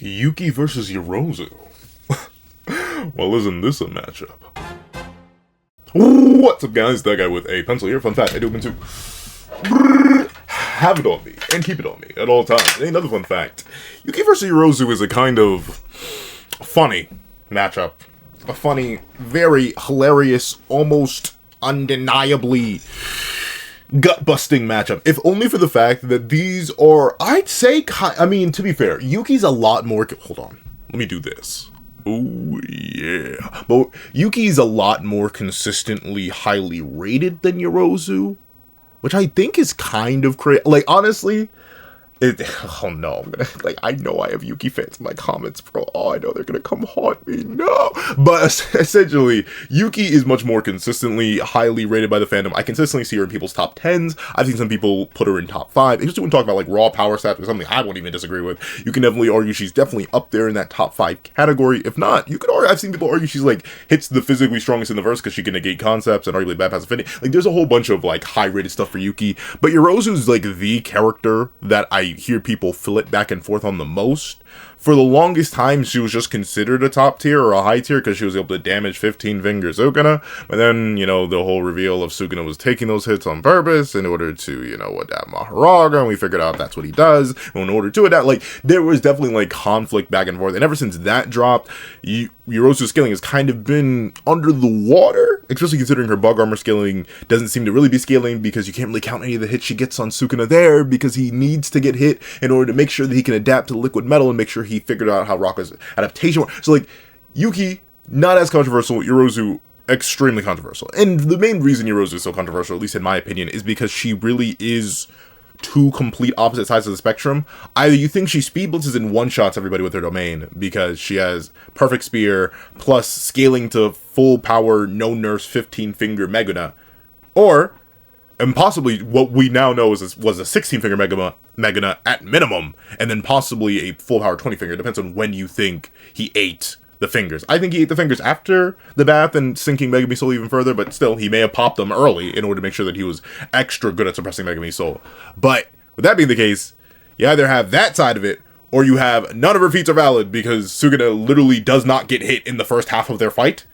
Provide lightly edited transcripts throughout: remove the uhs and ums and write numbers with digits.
Yuki versus Yorozu. Well, isn't this a matchup? What's up, guys? That guy with a pencil here. Fun fact, I do mean to have it on me and keep it on me at all times. And another fun fact, Yuki versus Yorozu is a kind of funny matchup. A funny, very hilarious, almost undeniably gut-busting matchup. If only for the fact that these are, I'd say, I mean, to be fair, Yuki's a lot more, hold on, let me do this. Oh, yeah. But Yuki's a lot more consistently highly rated than Yorozu, which I think is kind of crazy. Like, honestly, oh no, I'm gonna, like, I know I have Yuki fans in my comments, bro. Oh, I know they're gonna come haunt me. No, but essentially, Yuki is much more consistently highly rated by the fandom. I consistently see her in people's top 10s. I've seen some people put her in top 5. Especially when talking about like raw power stats, or something I won't even disagree with. You can definitely argue she's definitely up there in that top 5 category. If not, you could argue. I've seen people argue she's like hits the physically strongest in the verse because she can negate concepts and arguably bypass affinity. Like, there's a whole bunch of like high rated stuff for Yuki, but Yorozu's like the character that I hear people flip back and forth on the most. For the longest time, she was just considered a top tier or a high tier because she was able to damage 15 finger Sukuna. But then, you know, the whole reveal of Sukuna was taking those hits on purpose in order to, you know, adapt Maharaga, and we figured out that's what he does. And in order to adapt, like, there was definitely like conflict back and forth. And ever since that dropped, Yorozu's scaling has kind of been under the water, especially considering her bug armor scaling doesn't seem to really be scaling because you can't really count any of the hits she gets on Sukuna there because he needs to get hit in order to make sure that he can adapt to liquid metal and make sure he figured out how Raka's adaptation works. So like, Yuki, not as controversial, Yorozu, extremely controversial. And the main reason Yorozu is so controversial, at least in my opinion, is because she really is two complete opposite sides of the spectrum. Either you think she speed blitzes and one-shots everybody with her domain because she has perfect spear plus scaling to full power, no nerfs, 15-finger Megana, or, and possibly what we now know was a 16-finger Megana at minimum, and then possibly a full power 20-finger. Depends on when you think he ate the fingers. I think he ate the fingers after the bath and sinking Megami Soul even further, but still, he may have popped them early in order to make sure that he was extra good at suppressing Megami Soul. But with that being the case, you either have that side of it, or you have none of her feats are valid because Sukuna literally does not get hit in the first half of their fight.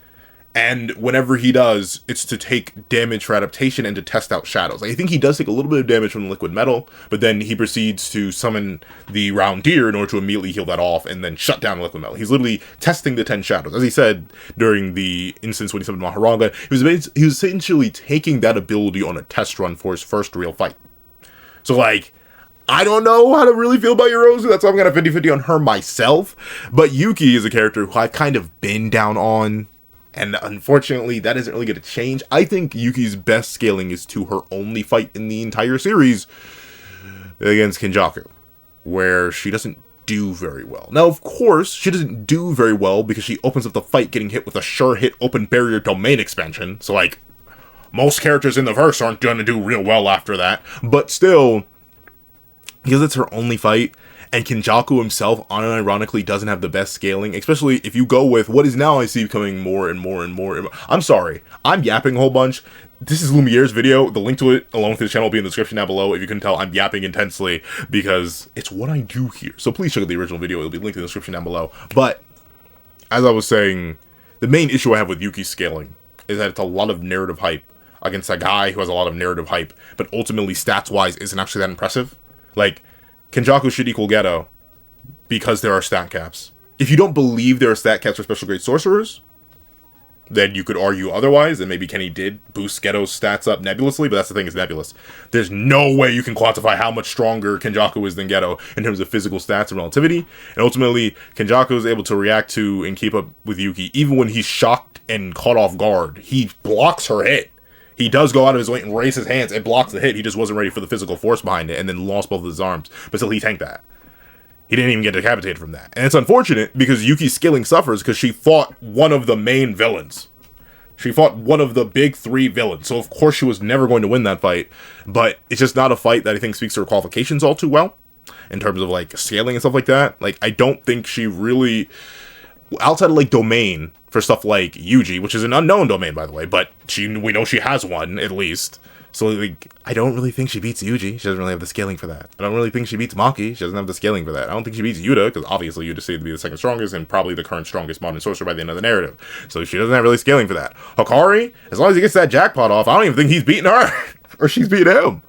And whenever he does, it's to take damage for adaptation and to test out shadows. Like, I think he does take a little bit of damage from the liquid metal, but then he proceeds to summon the round deer in order to immediately heal that off and then shut down the liquid metal. He's literally testing the 10 shadows. As he said during the instance when he summoned Maharaga, he was essentially taking that ability on a test run for his first real fight. So, like, I don't know how to really feel about Yorozu. That's why I'm gonna 50-50 on her myself. But Yuki is a character who I've kind of been down on, and unfortunately, that isn't really going to change. I think Yuki's best scaling is to her only fight in the entire series against Kenjaku, where she doesn't do very well. Now, of course, she doesn't do very well because she opens up the fight getting hit with a sure hit open barrier domain expansion. So, like, most characters in the verse aren't going to do real well after that. But still, because it's her only fight, and Kenjaku himself unironically doesn't have the best scaling, especially if you go with what is now I see becoming more and more and more. I'm sorry, I'm yapping a whole bunch. This is Lumiere's video. The link to it, along with his channel, will be in the description down below. If you can tell, I'm yapping intensely because it's what I do here. So please check out the original video. It'll be linked in the description down below. But, as I was saying, the main issue I have with Yuki's scaling is that it's a lot of narrative hype against a guy who has a lot of narrative hype, but ultimately, stats-wise, isn't actually that impressive. Like, Kenjaku should equal Geto because there are stat caps. If you don't believe there are stat caps for special grade sorcerers, then you could argue otherwise, and maybe Kenny did boost Geto's stats up nebulously, but that's the thing, is nebulous. There's no way you can quantify how much stronger Kenjaku is than Geto in terms of physical stats and relativity, and ultimately, Kenjaku is able to react to and keep up with Yuki, even when he's shocked and caught off guard. He blocks her hit. He does go out of his way and raise his hands and blocks the hit. He just wasn't ready for the physical force behind it and then lost both of his arms. But still, he tanked that. He didn't even get decapitated from that. And it's unfortunate because Yuki's scaling suffers because she fought one of the main villains. She fought one of the big 3 villains. So, of course, she was never going to win that fight. But it's just not a fight that I think speaks to her qualifications all too well in terms of, like, scaling and stuff like that. Like, I don't think she really, outside of, like, domain, for stuff like Yuji, which is an unknown domain, by the way, but we know she has one, at least. So, like, I don't really think she beats Yuji. She doesn't really have the scaling for that. I don't really think she beats Maki. She doesn't have the scaling for that. I don't think she beats Yuta, because obviously Yuta's said to be the second strongest and probably the current strongest modern sorcerer by the end of the narrative. So she doesn't have really scaling for that. Hikari, as long as he gets that jackpot off, I don't even think he's beating her. Or she's beating him.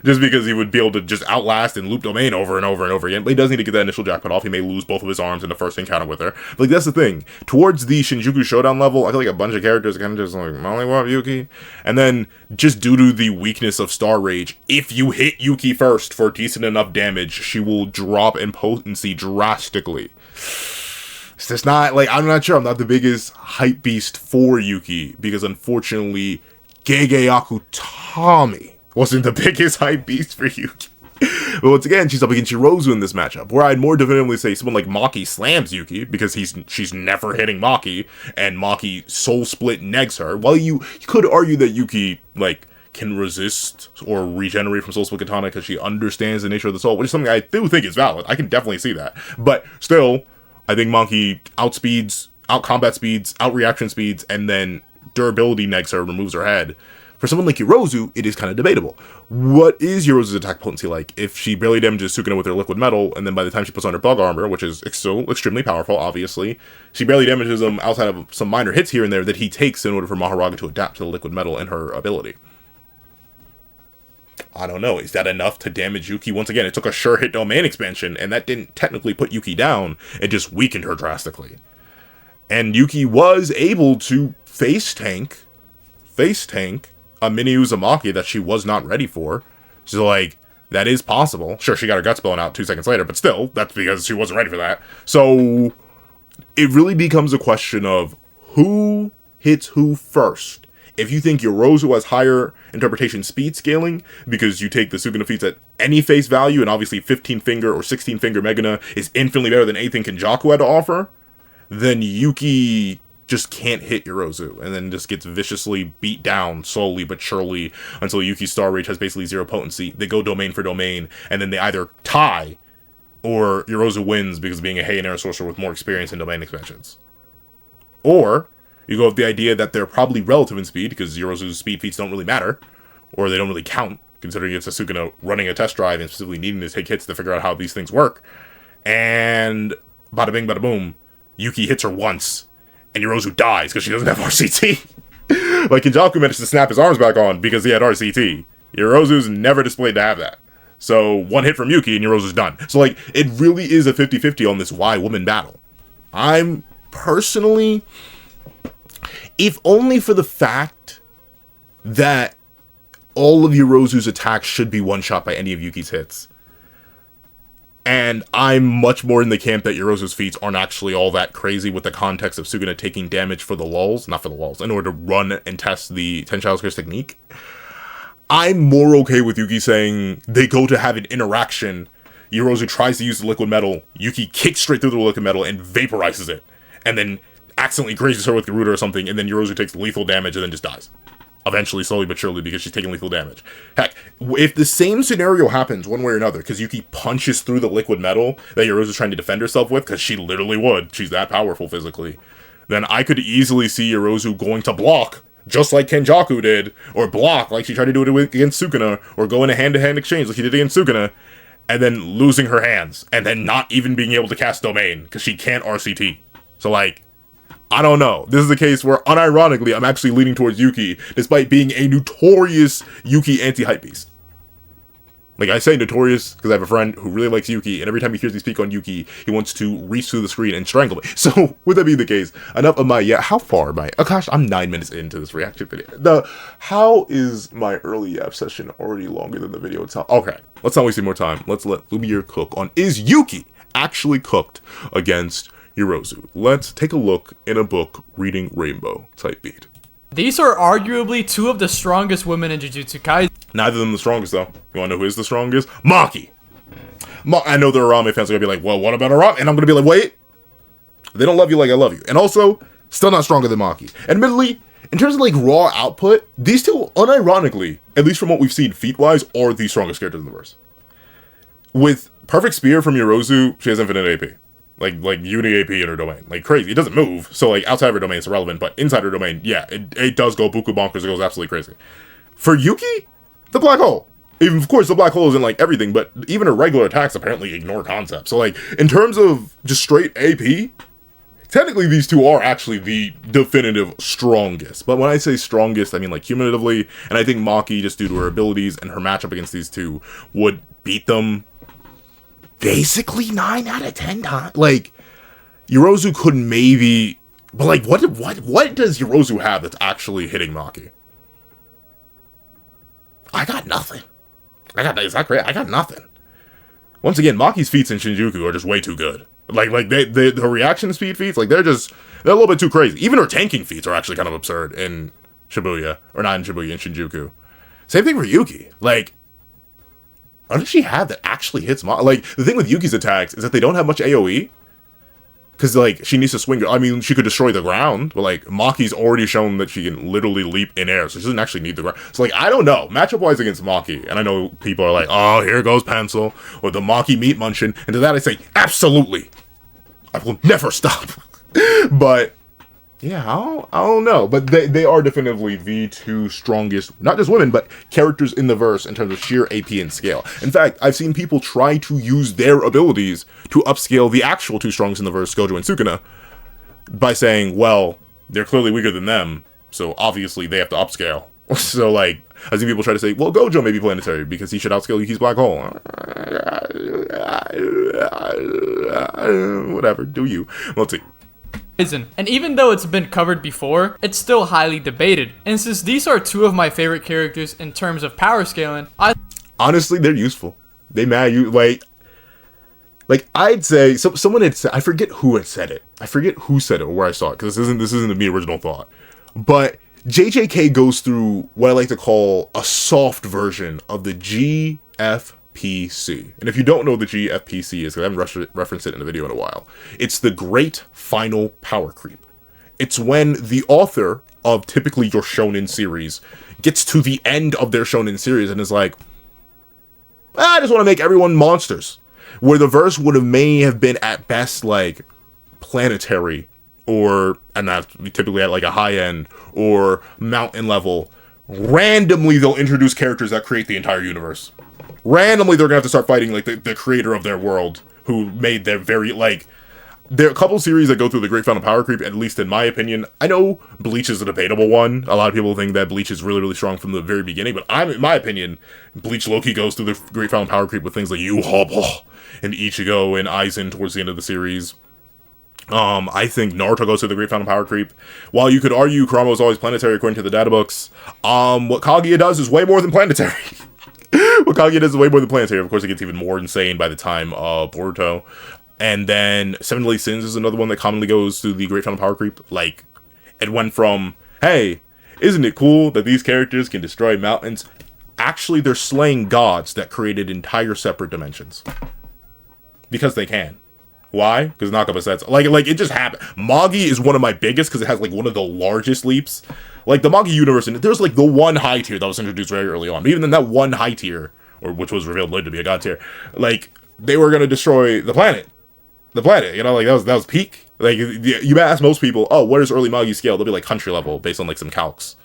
Just because he would be able to just outlast and loop domain over and over and over again. But he does need to get that initial jackpot off. He may lose both of his arms in the first encounter with her. But, like, that's the thing. Towards the Shinjuku Showdown level, I feel like a bunch of characters kind of just like, mollywop Yuki. And then, just due to the weakness of Star Rage, if you hit Yuki first for decent enough damage, she will drop in potency drastically. It's just not, like, I'm not sure. I'm not the biggest hype beast for Yuki. Because, unfortunately, Gegeyaku Tommy wasn't the biggest hype beast for Yuki. But once again, she's up against Yorozu in this matchup, where I'd more definitively say someone like Maki slams Yuki, because she's never hitting Maki, and Maki soul split negs her. While you could argue that Yuki, like, can resist or regenerate from soul split katana because she understands the nature of the soul, which is something I do think is valid. I can definitely see that. But still, I think Maki outspeeds, out combat speeds, out reaction speeds, and then durability negs her, removes her head. For someone like Yorozu, it is kind of debatable. What is Yorozu's attack potency like? If she barely damages Sukuna with her liquid metal, and then by the time she puts on her bug armor, which is still extremely powerful, obviously, she barely damages him outside of some minor hits here and there that he takes in order for Mahoraga to adapt to the liquid metal and her ability. I don't know. Is that enough to damage Yuki? Once again, it took a sure hit domain expansion, and that didn't technically put Yuki down. It just weakened her drastically. And Yuki was able to face tank a mini Uzumaki that she was not ready for. So, like, that is possible. Sure, she got her guts blown out 2 seconds later, but still, that's because she wasn't ready for that. So, it really becomes a question of who hits who first. If you think Yorozu has higher interpretation speed scaling, because you take the Sukuna feats at any face value, and obviously 15 finger or 16 finger Megana is infinitely better than anything Kenjaku had to offer, then Yuki just can't hit Yorozu, and then just gets viciously beat down slowly but surely until Yuki's Star Rage has basically zero potency. They go domain for domain, and then they either tie or Yorozu wins because of being a Hay and Air sorcerer with more experience in domain expansions. Or you go with the idea that they're probably relative in speed, because Yorozu's speed feats don't really matter, or they don't really count, considering it's a Sukuna running a test drive and specifically needing to take hits to figure out how these things work. And bada bing, bada boom, Yuki hits her once, and Yorozu dies because she doesn't have RCT. Like, Kenjaku managed to snap his arms back on because he had RCT. Yorozu's never displayed to have that. So, one hit from Yuki and Yorozu's done. So, like, it really is a 50-50 on this Y-woman battle. I'm personally, if only for the fact that all of Yorozu's attacks should be one-shot by any of Yuki's hits. And I'm much more in the camp that Yorozu's feats aren't actually all that crazy with the context of Sukuna taking damage for the lulls, not for the lulls, in order to run and test the 10 Child's Curse technique. I'm more okay with Yuki saying they go to have an interaction. Yorozu tries to use the liquid metal. Yuki kicks straight through the liquid metal and vaporizes it. And then accidentally grazes her with Garuda or something, and then Yorozu takes lethal damage and then just dies. Eventually, slowly but surely, because she's taking lethal damage. Heck, if the same scenario happens one way or another, because Yuki punches through the liquid metal that Yorozu's trying to defend herself with, because she literally would, she's that powerful physically, then I could easily see Yorozu going to block, just like Kenjaku did, or block like she tried to do it against Sukuna, or go in a hand-to-hand exchange like she did against Sukuna, and then losing her hands, and then not even being able to cast Domain, because she can't RCT. So, like, I don't know. This is a case where, unironically, I'm actually leaning towards Yuki, despite being a notorious Yuki anti-hype beast. Like, I say notorious because I have a friend who really likes Yuki, and every time he hears me speak on Yuki, he wants to reach through the screen and strangle me. So, with that being the case, enough of my, how far am I? Oh gosh, I'm 9 minutes into this reaction video. How is my early yap session already longer than the video itself? Okay, let's not waste any more time. Let's let Lumiere cook on, is Yuki actually cooked against Yorozu? Let's take a look in a book reading Rainbow type beat. These are arguably two of the strongest women in Jujutsu Kaisen. Neither of them the strongest, though. You wanna know who is the strongest? Maki! I know the Arame fans are gonna be like, well, what about Arame? And I'm gonna be like, wait! They don't love you like I love you. And also, still not stronger than Maki. Admittedly, in terms of like raw output, these two, unironically, at least from what we've seen feat-wise, are the strongest characters in the verse. With Perfect Spear from Yorozu, she has infinite AP. Like Uni AP in her domain. Like, crazy. It doesn't move. So, like, outside of her domain, it's irrelevant. But inside her domain, yeah, it does go buku bonkers. It goes absolutely crazy. For Yuki, The black hole. Even, of course, the black hole isn't like everything, but even her regular attacks apparently ignore concepts. So, like, in terms of just straight AP, technically these two are actually the definitive strongest. But when I say strongest, I mean, like, cumulatively. And I think Maki, just due to her abilities and her matchup against these two, would beat them basically 9 out of 10 times. Like, Yorozu could maybe... But, like, what does Yorozu have that's actually hitting Maki? I got nothing. Is that great? I got nothing. Once again, Maki's feats in Shinjuku are just way too good. Like her reaction speed feats, like they're a little bit too crazy. Even her tanking feats are actually kind of absurd in Shibuya, or not in Shibuya, in Shinjuku. Same thing for Yuki. Like, what does she have that actually hits Maki? Like, the thing with Yuki's attacks is that they don't have much AoE. Because, like, she needs to swing... I mean, she could destroy the ground, but, like, Maki's already shown that she can literally leap in air, so she doesn't actually need the ground. So, like, I don't know. Matchup-wise against Maki, and I know people are like, oh, here goes Pencil, or the Maki meat munching, and to that I say, absolutely! I will never stop! But, yeah, I don't know. But they are definitively the two strongest, not just women, but characters in the verse in terms of sheer AP and scale. In fact, I've seen people try to use their abilities to upscale the actual two strongest in the verse, Gojo and Sukuna, by saying, well, they're clearly weaker than them, so obviously they have to upscale. So, like, I've seen people try to say, well, Gojo may be planetary because he should outscale Yuki's black hole. Whatever, do you. Let's see. And even though it's been covered before, it's still highly debated. And since these are two of my favorite characters in terms of power scaling, honestly, they're useful. They mad you like I'd say someone had said, I forget who had said it. I forget who said it or where I saw it because this isn't the original thought. But JJK goes through what I like to call a soft version of the GFPC. And if you don't know what the GFPC is, because I haven't referenced it in a video in a while, it's the Great Final Power Creep. It's when the author of typically your shonen series gets to the end of their shonen series and is like, I just want to make everyone monsters. Where the verse may have been at best like planetary, or, and that's typically at like a high end or mountain level. Randomly they'll introduce characters that create the entire universe. Randomly they're gonna have to start fighting like the creator of their world, who made their very, like, there are a couple series that go through the Great Final Power Creep, at least in my opinion. I know Bleach is a debatable one. A lot of people think that Bleach is really, really strong from the very beginning, but in my opinion, Bleach low-key goes through the Great Final Power Creep with things like Yu-Ha-Ba and Ichigo and Aizen towards the end of the series. I think Naruto goes through the Great Final Power Creep. While you could argue Kurama is always planetary according to the data books, what Kaguya does is way more than planetary. What Kaguya does is way more than planetary. Of course, it gets even more insane by the time of Boruto. And then Seven Deadly Sins is another one that commonly goes through the Great Final Power Creep. Like, it went from, hey, isn't it cool that these characters can destroy mountains? Actually, they're slaying gods that created entire separate dimensions. Because they can. Why? Because Nakaba said so. Like, it just happened. Magi is one of my biggest because it has, like, one of the largest leaps. Like, the Magi universe, and there's, like, the one high tier that was introduced very early on. But even then, that one high tier, or which was revealed later to be a god tier, like, they were going to destroy the planet. You know, like, that was peak. Like, you ask most people, oh, what is early Magi scale? They'll be, like, country level, based on, like, some calcs.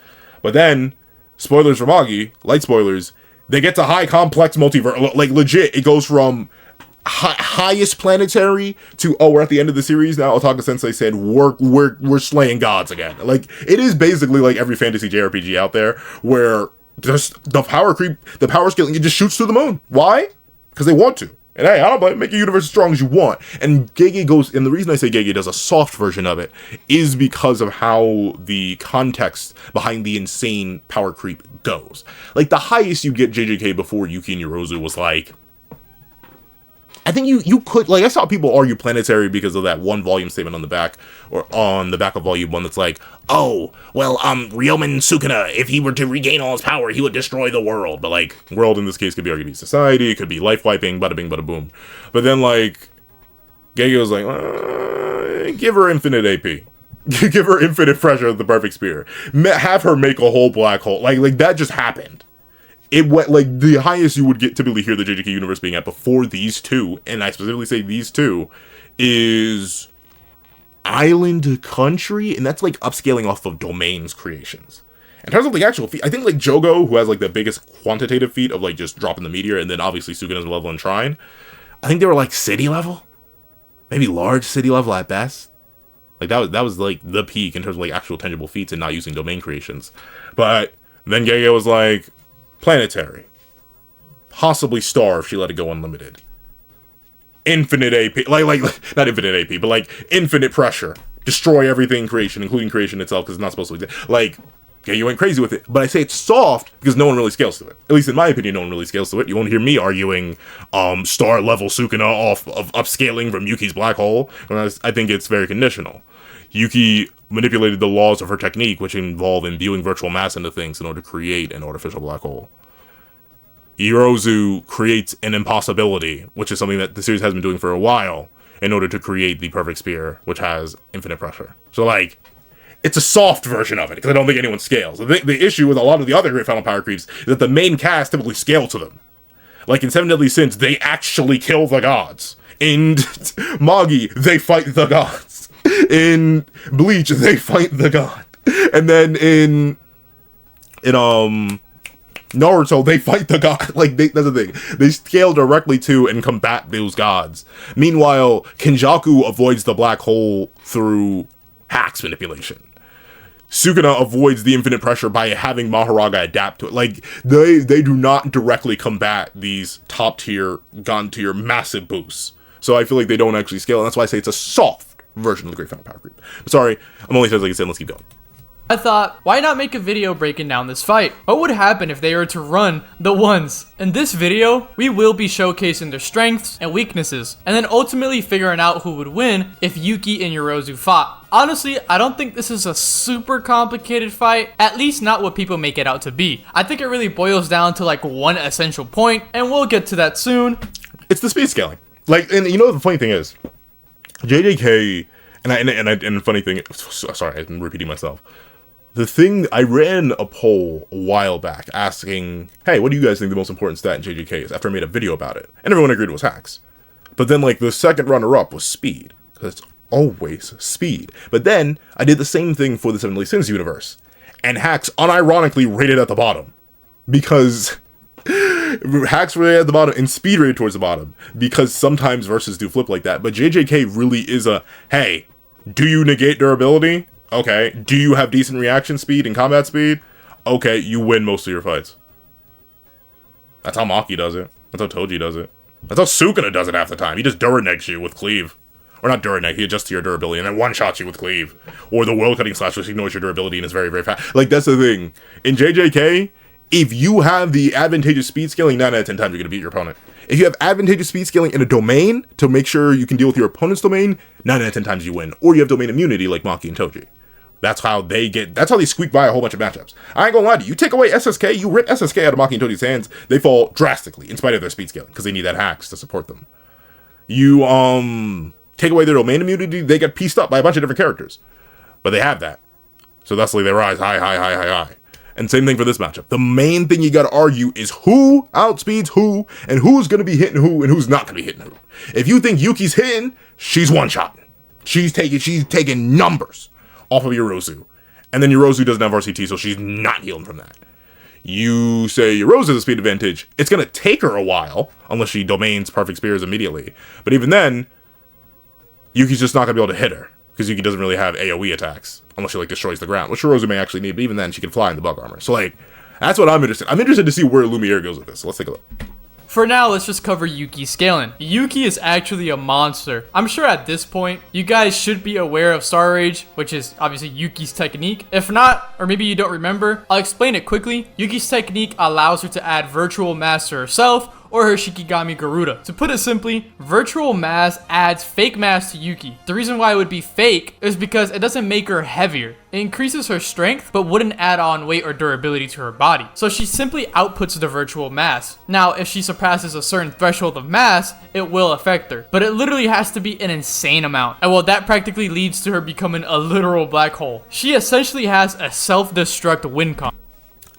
But then, spoilers for Magi, light spoilers, they get to high complex multiverse. Like, legit, it goes from highest planetary to, oh, we're at the end of the series now. Otaka Sensei said we're slaying gods again. Like, it is basically like every fantasy JRPG out there where just the power creep, the power scaling, it just shoots through the moon. Why? Because they want to. And hey, I don't blame, make your universe as strong as you want. And Gege goes, and the reason I say Gege does a soft version of it is because of how the context behind the insane power creep goes. Like, the highest you get JJK before Yuki and Yorozu was like, I think you could, like, I saw people argue planetary because of that one volume statement on the back, or on the back of volume 1 that's like, oh, well, Ryomen Sukuna, if he were to regain all his power, he would destroy the world. But, like, world in this case could be argued to be society, it could be life wiping, bada bing, bada boom. But then, like, Gege was like, give her infinite AP. Give her infinite pressure of the perfect spear. Have her make a whole black hole. Like that just happened. It went, like, the highest you would get typically hear the JJK universe being at before these two, and I specifically say these two, is Island Country, and that's, like, upscaling off of Domain's creations. In terms of the actual feat, I think like Jogo, who has like the biggest quantitative feat of like just dropping the meteor, and then obviously Sukuna's level and Shrine, I think they were like city level, maybe large city level at best. Like that was like the peak in terms of like actual tangible feats and not using domain creations. But then Gege was like planetary, possibly star if she let it go unlimited, infinite AP, like not infinite AP, but like infinite pressure, destroy everything in creation, including creation itself, because it's not supposed to exist. Like, yeah, you went crazy with it, but I say it's soft because no one really scales to it. At least in my opinion, no one really scales to it. You won't hear me arguing star level Sukuna off of upscaling from Yuki's black hole. I think it's very conditional. Yuki manipulated the laws of her technique, which involve imbuing virtual mass into things in order to create an artificial black hole. Yorozu creates an impossibility, which is something that the series has been doing for a while, in order to create the perfect spear, which has infinite pressure. So, like, it's a soft version of it, because I don't think anyone scales. The issue with a lot of the other Great Final Power Creeps is that the main cast typically scale to them. Like, in Seven Deadly Sins, they actually kill the gods. In Magi, they fight the gods. In Bleach, they fight the god. And then in Naruto, they fight the god. Like, that's the thing. They scale directly to and combat those gods. Meanwhile, Kenjaku avoids the black hole through hacks manipulation. Sukuna avoids the infinite pressure by having Maharaga adapt to it. Like, they do not directly combat these top tier, gun tier, massive boosts. So I feel like they don't actually scale, and that's why I say it's a soft version of the Great Final Power Creep. But sorry, I'm only like I said, let's keep going. I thought, why not make a video breaking down this fight? What would happen if they were to run the ones? In this video, we will be showcasing their strengths and weaknesses, and then ultimately figuring out who would win if Yuki and Yorozu fought. Honestly, I don't think this is a super complicated fight, at least not what people make it out to be. I think it really boils down to like one essential point, and we'll get to that soon. It's the speed scaling. Like, and you know the funny thing is, JJK, and funny thing, sorry, I'm repeating myself. The thing, I ran a poll a while back asking, hey, what do you guys think the most important stat in JJK is, after I made a video about it? And everyone agreed it was hacks. But then, like, the second runner-up was speed. Because it's always speed. But then, I did the same thing for the Seven Deadly Sins universe. And hacks unironically rated at the bottom. Because hacks were rated at the bottom and speed rated towards the bottom. Because sometimes verses do flip like that. But JJK really is a, hey, do you negate durability? Okay, do you have decent reaction speed and combat speed? Okay, you win most of your fights. That's how Maki does it. That's how Toji does it. That's how Sukuna does it half the time. He just Duranegs you with cleave. Or not Duraneg, he adjusts to your durability and then one-shots you with cleave. Or the world-cutting slash, which ignores your durability and is very, very fast. Like, that's the thing. In JJK, if you have the advantageous speed scaling, 9 out of 10 times you're going to beat your opponent. If you have advantageous speed scaling in a domain to make sure you can deal with your opponent's domain, 9 out of 10 times you win. Or you have domain immunity like Maki and Toji. That's how they squeak by a whole bunch of matchups. I ain't gonna lie to you. You take away SSK, you rip SSK out of Maki and Toji's hands, they fall drastically, in spite of their speed scaling, because they need that hacks to support them. You, take away their domain immunity, they get pieced up by a bunch of different characters. But they have that. So thusly they rise high. And same thing for this matchup. The main thing you gotta argue is who outspeeds who, and who's gonna be hitting who, and who's not gonna be hitting who. If you think Yuki's hitting, she's one-shotting. She's taking numbers off of Yorozu. And then Yorozu doesn't have RCT, so she's not healing from that. You say Yorozu has a speed advantage, it's gonna take her a while, unless she domains perfect spears immediately. But even then, Yuki's just not gonna be able to hit her. Because Yuki doesn't really have AoE attacks, unless she, like, destroys the ground, which Yorozu may actually need, but even then, she can fly in the bug armor. So, like, that's what I'm interested in. I'm interested to see where Lumiere goes with this, so let's take a look. For now, let's just cover Yuki's scaling. Yuki is actually a monster. I'm sure at this point, you guys should be aware of Star Rage, which is obviously Yuki's technique. If not, or maybe you don't remember, I'll explain it quickly. Yuki's technique allows her to add virtual mass to herself, or her Shikigami Garuda. To put it simply, virtual mass adds fake mass to Yuki. The reason why it would be fake is because it doesn't make her heavier. It increases her strength, but wouldn't add on weight or durability to her body. So she simply outputs the virtual mass. Now, if she surpasses a certain threshold of mass, it will affect her. But it literally has to be an insane amount. And well, that practically leads to her becoming a literal black hole. She essentially has a self-destruct win con.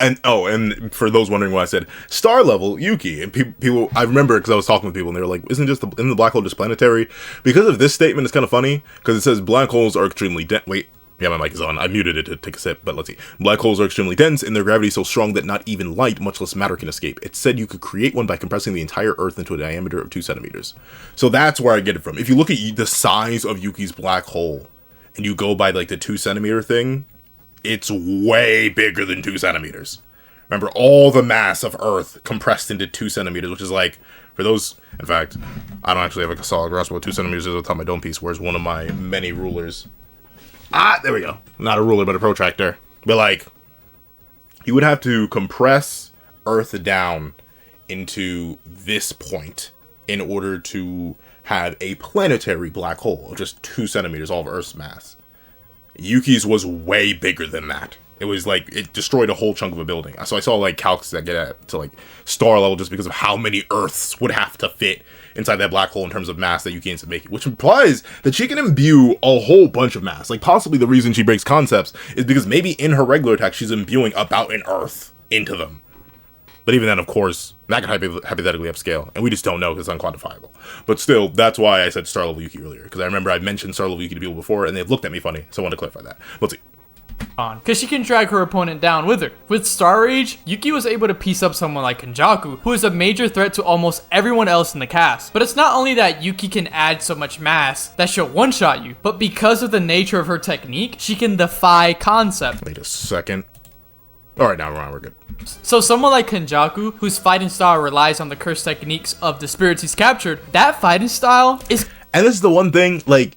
And for those wondering why I said star level Yuki, and people, I remember because I was talking with people and they were like, isn't the black hole just planetary? Because of this statement, it's kind of funny because it says black holes are extremely dense. Wait, Yeah, my mic is on. I muted it to take a sip, but let's see. Black holes are extremely dense, and their gravity is so strong that not even light, much less matter, can escape. It's said you could create one by compressing the entire Earth into a diameter of 2 centimeters. So that's where I get it from. If you look at the size of Yuki's black hole, and you go by, like, the 2 centimeter thing, it's way bigger than 2 centimeters. Remember, all the mass of Earth compressed into 2 centimeters, which is like, for those, in fact, I don't actually have a solid grasp of what 2 centimeters is without my dome piece, whereas one of my many rulers. There we go. Not a ruler, but a protractor. But, like, you would have to compress Earth down into this point in order to have a planetary black hole of just 2 centimeters, all of Earth's mass. Yuki's was way bigger than that. It was like, it destroyed a whole chunk of a building. So I saw, like, calcs that get at to, like, star level just because of how many Earths would have to fit inside that black hole in terms of mass that Yuki ends up making, which implies that she can imbue a whole bunch of mass. Like, possibly the reason she breaks concepts is because maybe in her regular attack, she's imbuing about an Earth into them. But even then, of course, that could hypothetically upscale, and we just don't know because it's unquantifiable. But still, that's why I said star level Yuki earlier, because I remember I mentioned star level Yuki to people before, and they've looked at me funny, so I want to clarify that. Let's see. Because she can drag her opponent down with her. With Star Rage, Yuki was able to piece up someone like Kenjaku, who is a major threat to almost everyone else in the cast. But it's not only that Yuki can add so much mass that she'll one-shot you, but because of the nature of her technique, she can defy concept. Wait a second. Alright, now we're good. So someone like Kenjaku, whose fighting style relies on the cursed techniques of the spirits he's captured, that fighting style is... And this is the one thing, like,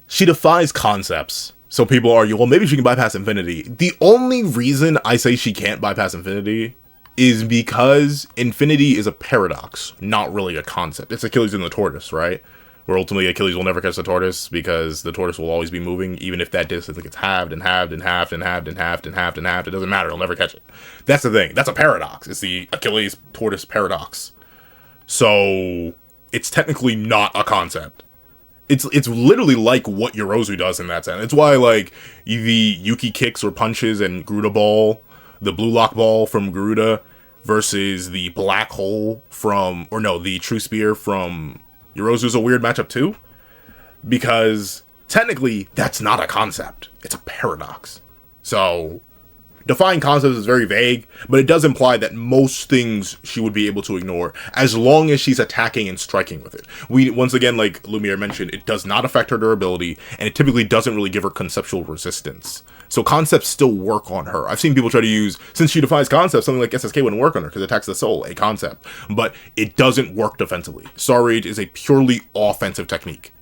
she defies concepts. So people argue, well, maybe she can bypass infinity. The only reason I say she can't bypass infinity is because infinity is a paradox, not really a concept. It's Achilles and the tortoise, right? Where ultimately Achilles will never catch the tortoise because the tortoise will always be moving, even if that distance gets halved and halved and halved and halved and halved and halved and halved. It doesn't matter. It'll never catch it. That's the thing. That's a paradox. It's the Achilles tortoise paradox. So it's technically not a concept. It's literally like what Yorozu does in that sense. It's why, like, the Yuki kicks or punches and Garuda ball, the blue lock ball from Garuda versus the black hole from, or no, the true spear from Yorozu is a weird matchup too. Because technically, that's not a concept. It's a paradox. So, defying concepts is very vague, but it does imply that most things she would be able to ignore as long as she's attacking and striking with it. Once again, like Lumiere mentioned, it does not affect her durability, and it typically doesn't really give her conceptual resistance. So concepts still work on her. I've seen people try to use, since she defies concepts, something like SSK wouldn't work on her because it attacks the soul, a concept. But it doesn't work defensively. Star Rage is a purely offensive technique,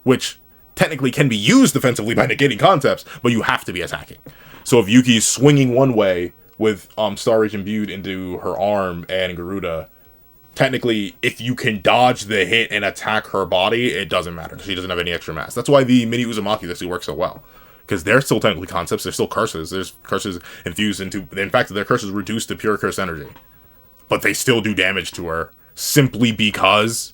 which technically can be used defensively by negating concepts, but you have to be attacking. So if Yuki's swinging one way with Star Rage imbued into her arm and Garuda, technically, if you can dodge the hit and attack her body, it doesn't matter because she doesn't have any extra mass. That's why the mini Uzumaki actually works so well. Because they're still technically concepts, they're still curses. There's curses infused into... In fact, their curses reduced to pure curse energy. But they still do damage to her simply because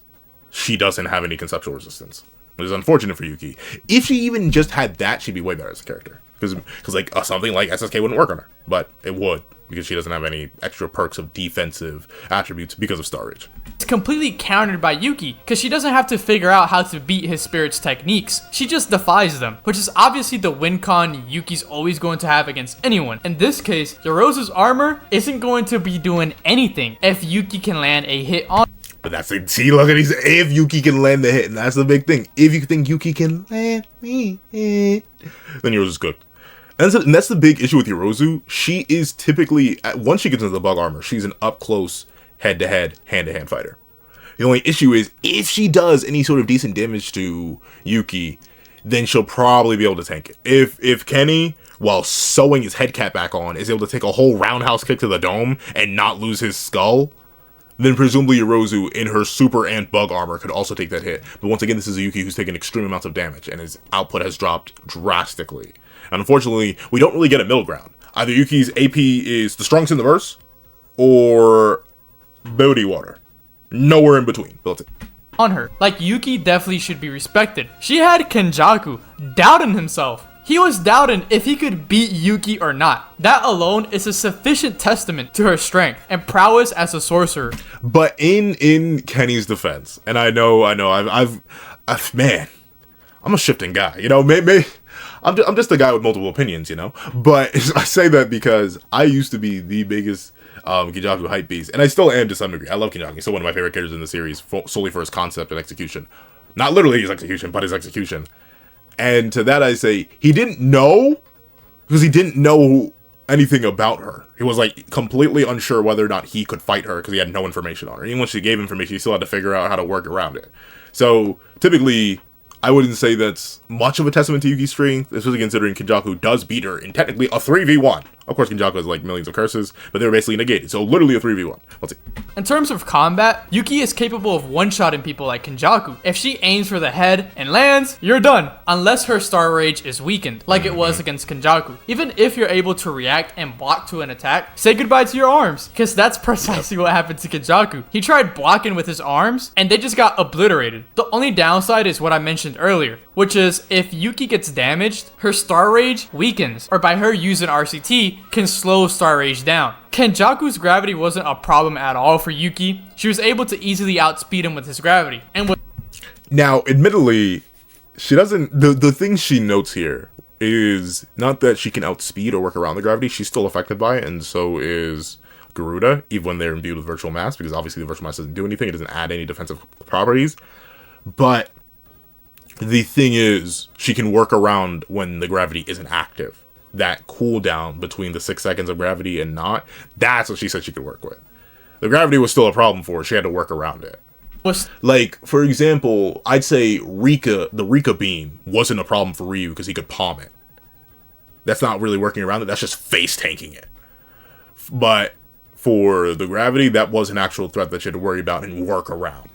she doesn't have any conceptual resistance. Which is unfortunate for Yuki. If she even just had that, she'd be way better as a character. Because like something like SSK wouldn't work on her, but it would because she doesn't have any extra perks of defensive attributes because of Star Rage. It's completely countered by Yuki because she doesn't have to figure out how to beat his spirit's techniques. She just defies them, which is obviously the win con Yuki's always going to have against anyone. In this case, Yorozu's armor isn't going to be doing anything if Yuki can land a hit on. But that's the see. Look at these. If Yuki can land the hit, and that's the big thing. If you think Yuki can land me hit, then Yorozu's cooked. And that's the big issue with Yorozu. She is typically, once she gets into the bug armor, she's an up-close, head-to-head, hand-to-hand fighter. The only issue is, if she does any sort of decent damage to Yuki, then she'll probably be able to tank it. If Kenny, while sewing his head cap back on, is able to take a whole roundhouse kick to the dome and not lose his skull, then presumably Yorozu in her super and bug armor could also take that hit. But once again, this is a Yuki who's taken extreme amounts of damage, and his output has dropped drastically. And unfortunately, we don't really get a middle ground. Either Yuki's AP is the strongest in the verse, or booty water. Nowhere in between. Built it. On her. Like, Yuki definitely should be respected. She had Kenjaku doubting himself. He was doubting if he could beat Yuki or not. That alone is a sufficient testament to her strength and prowess as a sorcerer. But in Kenny's defense, and I know, man, I'm a shifting guy, you know. Maybe I'm just a guy with multiple opinions, you know. But I say that because I used to be the biggest Kenjaku hype beast, and I still am to some degree. I love Kenjaku. He's still one of my favorite characters in the series, solely for his concept and execution. Not literally his execution, but his execution. And to that I say, he didn't know, because he didn't know anything about her. He was like completely unsure whether or not he could fight her because he had no information on her. Even when she gave information, he still had to figure out how to work around it. So typically, I wouldn't say that's much of a testament to Yuki's strength, especially considering Kenjaku does beat her in technically a 3v1. Of course, Kenjaku has like millions of curses, but they were basically negated, so literally a 3v1. Let's see. In terms of combat, Yuki is capable of one-shotting people like Kenjaku. If she aims for the head and lands, you're done, unless her Star Rage is weakened, like it was against Kenjaku. Even if you're able to react and block to an attack, say goodbye to your arms, because that's precisely what happened to Kenjaku. He tried blocking with his arms, and they just got obliterated. The only downside is what I mentioned earlier, which is if Yuki gets damaged, her Star Rage weakens, or by her using RCT, can slow Star Rage down. Kenjaku's gravity wasn't a problem at all for Yuki. She was able to easily outspeed him with his gravity. And with now, admittedly, she doesn't. The thing she notes here is not that she can outspeed or work around the gravity. She's still affected by it, and so is Garuda, even when they're imbued with virtual mass, because obviously the virtual mass doesn't do anything. It doesn't add any defensive properties. But the thing is, she can work around when the gravity isn't active. That cooldown between the 6 seconds of gravity and not, that's what she said she could work with. The gravity was still a problem for her. She had to work around it. Like, for example, I'd say the Rika beam wasn't a problem for Ryu because he could palm it. That's not really working around it. That's just face tanking it. But for the gravity, that was an actual threat that she had to worry about and work around.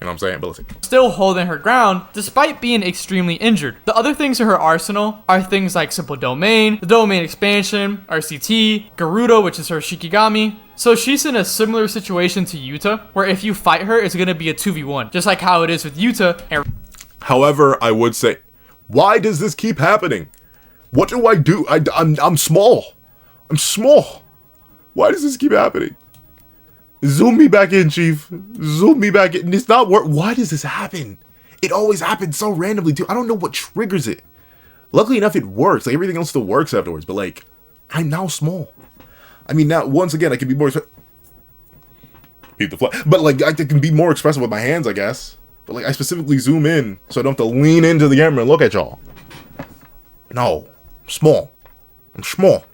You know what I'm saying? But let's see. Still holding her ground despite being extremely injured. The other things in her arsenal are things like Simple Domain, the Domain Expansion, RCT, Garuda, which is her Shikigami. So she's in a similar situation to Yuta, where if you fight her, it's going to be a 2v1, just like how it is with Yuta. However, I would say, why does this keep happening? What do I do? I'm small. I'm small. Why does this keep happening? Zoom me back in, Chief. Zoom me back in. It's not work. Why does this happen? It always happens so randomly, too. I don't know what triggers it. Luckily enough, it works. Like, everything else still works afterwards. But, like, I'm now small. I mean, now, once again, I can be more... Beat the fly. But, like, I can be more expressive with my hands, I guess. But, like, I specifically zoom in so I don't have to lean into the camera and look at y'all. No. I'm small. I'm small.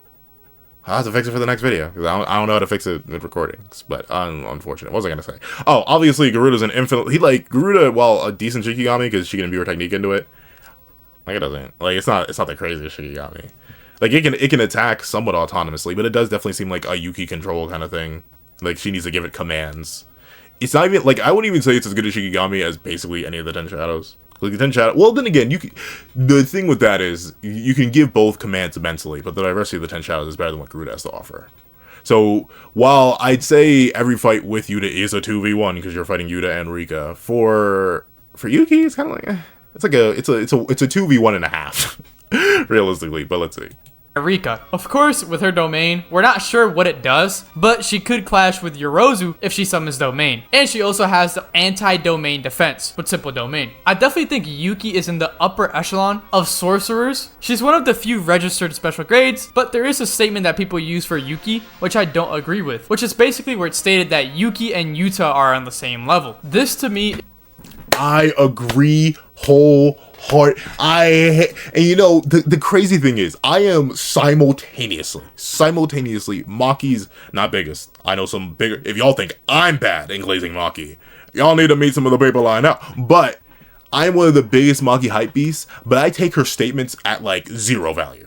I'll have to fix it for the next video, because I don't know how to fix it with recordings, but unfortunate. What was I going to say? Oh, obviously, Garuda's an infinite... Garuda, while a decent Shikigami, because she can imbue her technique into it, like, it doesn't... Like, it's not the craziest Shikigami. Like, it can attack somewhat autonomously, but it does definitely seem like a Yuki control kind of thing. Like, she needs to give it commands. It's not even... Like, I wouldn't even say it's as good as Shikigami as basically any of the 10 Shadows. Like, the 10 Shadows... Well, then again, the thing with that is, you can give both commands immensely, but the diversity of the 10 Shadows is better than what Garuda has to offer. So, while I'd say every fight with Yuta is a 2v1, because you're fighting Yuta and Rika, for Yuki, it's kind of like... It's a 2v1 and a half, realistically, but let's see. Rika. Of course, with her domain, we're not sure what it does, but she could clash with Yorozu if she summons domain. And she also has the anti-domain defense with Simple Domain. I definitely think Yuki is in the upper echelon of sorcerers. She's one of the few registered special grades, but there is a statement that people use for Yuki, which I don't agree with, which is basically where it's stated that Yuki and Yuta are on the same level. This to me... I agree and you know, the crazy thing is, I am simultaneously, Maki's not biggest. I know some bigger, if y'all think I'm bad in glazing Maki, y'all need to meet some of the people I know, but I'm one of the biggest Maki hype beasts, but I take her statements at like 0 value.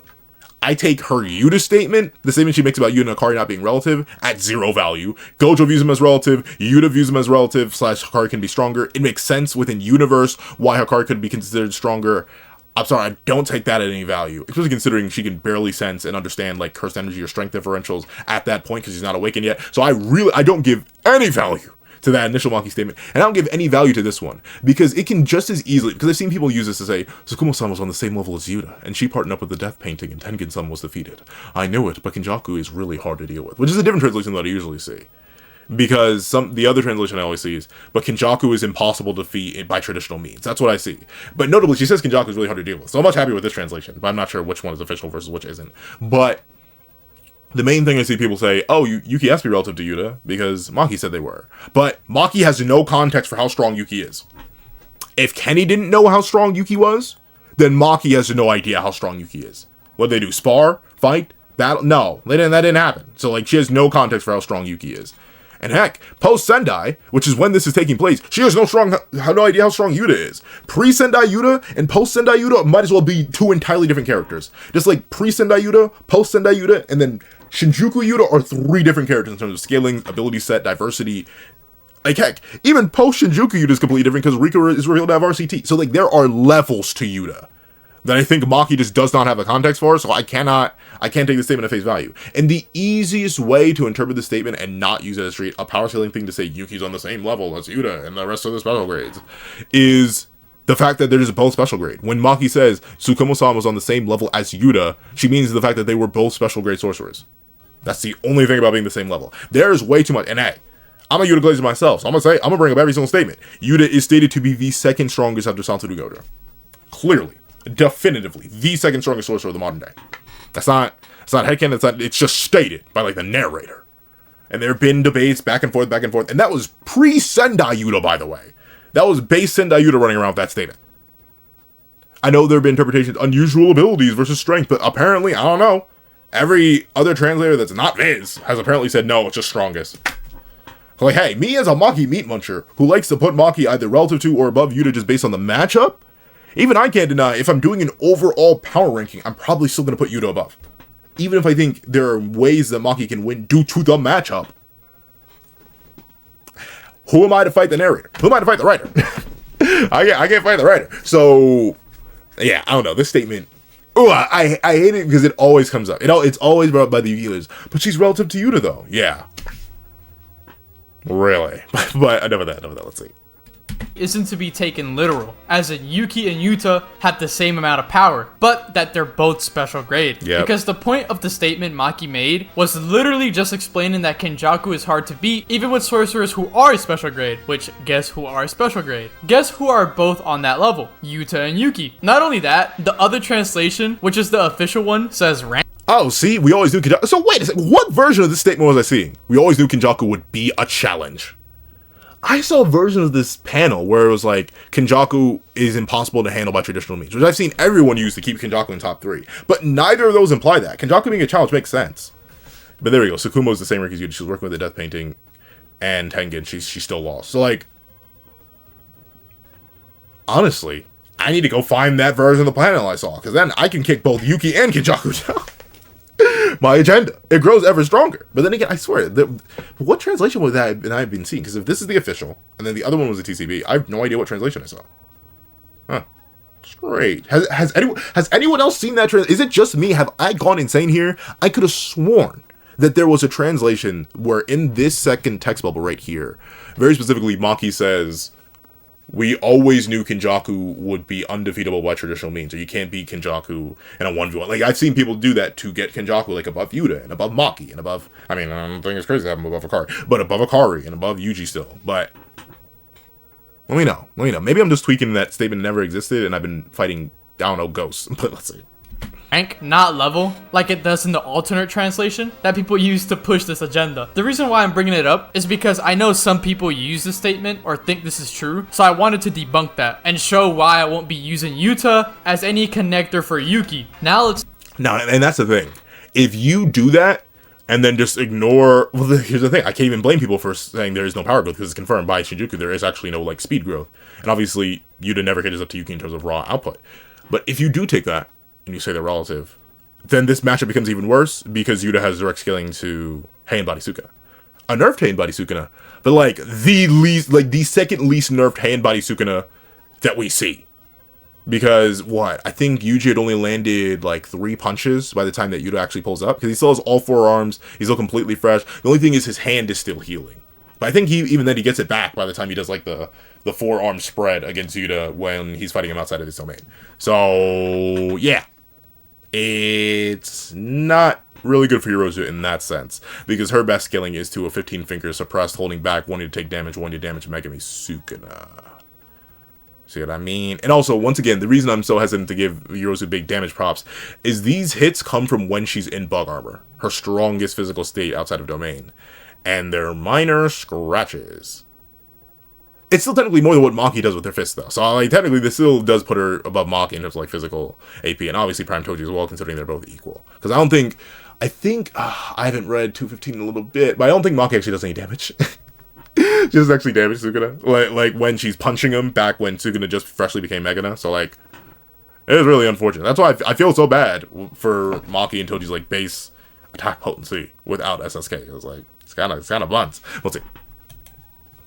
I take her Yuta statement, the statement she makes about Yuta and Hikari not being relative, at 0 value. Gojo views him as relative, Yuta views him as relative, / Hikari can be stronger. It makes sense within universe why Hikari could be considered stronger. I'm sorry, I don't take that at any value, especially considering she can barely sense and understand like cursed energy or strength differentials at that point because she's not awakened yet. So I don't give any value to that initial Maki statement, and I don't give any value to this one, because it can just as easily, because I've seen people use this to say, Sukuna-san was on the same level as Yuta, and she partnered up with the death painting, and Tengen-san was defeated. I knew it, but Kenjaku is really hard to deal with, which is a different translation that I usually see. Because the other translation I always see is, but Kenjaku is impossible to defeat by traditional means. That's what I see. But notably, she says Kenjaku is really hard to deal with. So I'm much happier with this translation, but I'm not sure which one is official versus which isn't. But the main thing I see people say, oh, Yuki has to be relative to Yuta, because Maki said they were. But Maki has no context for how strong Yuki is. If Kenny didn't know how strong Yuki was, then Maki has no idea how strong Yuki is. What did they do? Spar? Fight? Battle? No, that didn't happen. So, like, she has no context for how strong Yuki is. And heck, post-Sendai, which is when this is taking place, she has no idea how strong Yuta is. Pre-Sendai Yuta and post-Sendai Yuta might as well be two entirely different characters. Just like pre-Sendai Yuta, post-Sendai Yuta, and then Shinjuku Yuta are three different characters in terms of scaling, ability set, diversity. Like, heck, even post-Shinjuku Yuta is completely different because Rika is revealed to have RCT. So, like, there are levels to Yuta that I think Maki just does not have a context for, so I can't take the statement at face value. And the easiest way to interpret the statement and not use it as straight a power scaling thing to say Yuki's on the same level as Yuta and the rest of the special grades is the fact that there's both special grade. When Maki says Tsukumo-san was on the same level as Yuta, she means the fact that they were both special grade sorcerers. That's the only thing about being the same level. There's way too much, and hey, I'm a Yuta Glazer myself, so I'm gonna bring up every single statement. Yuta is stated to be the second strongest after Santuru Gojo. Clearly. Definitively the second strongest sorcerer of the modern day. It's not headcanon, it's just stated by like the narrator. And there have been debates back and forth, and that was pre-Sendai Yuta, by the way. That was base Sendai Yuta running around with that statement. I know there have been interpretations, unusual abilities versus strength, but apparently, I don't know, every other translator that's not Viz has apparently said no, it's just strongest. Like, hey, me as a Maki meat muncher who likes to put Maki either relative to or above Yuta just based on the matchup, even I can't deny, if I'm doing an overall power ranking, I'm probably still going to put Yuta above. Even if I think there are ways that Maki can win due to the matchup. Who am I to fight the narrator? Who am I to fight the writer? I can't fight the writer. So, yeah, I don't know. This statement, I hate it because it always comes up. It's always brought up by the Yuki healers. But she's relative to Yuta, though. Yeah. Really. But enough of that. Let's see. Isn't to be taken literal, as in Yuki and Yuta have the same amount of power, but that they're both special grade. Yep. Because the point of the statement Maki made was literally just explaining that Kenjaku is hard to beat, even with sorcerers who are special grade, which guess who are special grade? Guess who are both on that level? Yuta and Yuki. Not only that, the other translation, which is the official one, says rank. Oh, see, we always knew Kenjaku. So wait a second, what version of this statement was I seeing? We always knew Kenjaku would be a challenge. I saw a version of this panel where it was like, Kenjaku is impossible to handle by traditional means, which I've seen everyone use to keep Kenjaku in top 3. But neither of those imply that. Kenjaku being a challenge makes sense. But there we go. Sukumo's the same rank as you. She's working with the death painting and Tengen. She still lost. So, like, honestly, I need to go find that version of the panel I saw, because then I can kick both Yuki and Kenjaku down. My agenda. It grows ever stronger. But then again, I swear, what translation was that I've been seeing? Because if this is the official, and then the other one was a TCB, I have no idea what translation I saw. Huh. Great. Has anyone else seen that translation? Is it just me? Have I gone insane here? I could have sworn that there was a translation where in this second text bubble right here, very specifically, Maki says, we always knew Kenjaku would be undefeatable by traditional means, or you can't beat Kenjaku in a 1v1. Like, I've seen people do that to get Kenjaku, like, above Yuta, and above Maki, and above, I mean, I don't think it's crazy to have him above Akari, but above Akari, and above Yuji still, but let me know. Maybe I'm just tweaking that statement never existed, and I've been fighting, I don't know, ghosts, but let's see. Rank, not level, like it does in the alternate translation that people use to push this agenda. The reason why I'm bringing it up is because I know some people use this statement or think this is true, so I wanted to debunk that and show why I won't be using Yuta as any connector for Yuki. Now, and that's the thing. If you do that and then just ignore, well, here's the thing. I can't even blame people for saying there is no power growth because it's confirmed by Shinjuku. There is actually no, like, speed growth. And obviously, Yuta never catches up to Yuki in terms of raw output. But if you do take that, and you say they're relative, then this matchup becomes even worse because Yuta has direct scaling to Heian Body Sukuna. A nerfed Heian Body Sukuna, but like the second least nerfed Heian Body Sukuna that we see. Because I think Yuji had only landed like 3 punches by the time that Yuta actually pulls up, because he still has all 4 arms, he's still completely fresh. The only thing is his hand is still healing. But I think even then he gets it back by the time he does like the 4-arm spread against Yuta when he's fighting him outside of his domain. So yeah. It's not really good for Yorozu in that sense, because her best skilling is to a 15 finger suppressed, holding back, wanting to take damage, wanting to damage Megami Sukuna. See what I mean? And also, once again, the reason I'm so hesitant to give Yorozu big damage props is these hits come from when she's in bug armor, her strongest physical state outside of domain, and they're minor scratches. It's still technically more than what Maki does with her fists, though. So, like, technically, this still does put her above Maki in terms of, like, physical AP, and obviously Prime Toji as well, considering they're both equal. Because I haven't read 215 in a little bit, but I don't think Maki actually does any damage. She doesn't actually damage Sukuna. Like, when she's punching him back when Sukuna just freshly became Megana. So, like, it is really unfortunate. That's why I feel so bad for Maki and Toji's, like, base attack potency without SSK. It was like, it's kind of blunt. We'll see.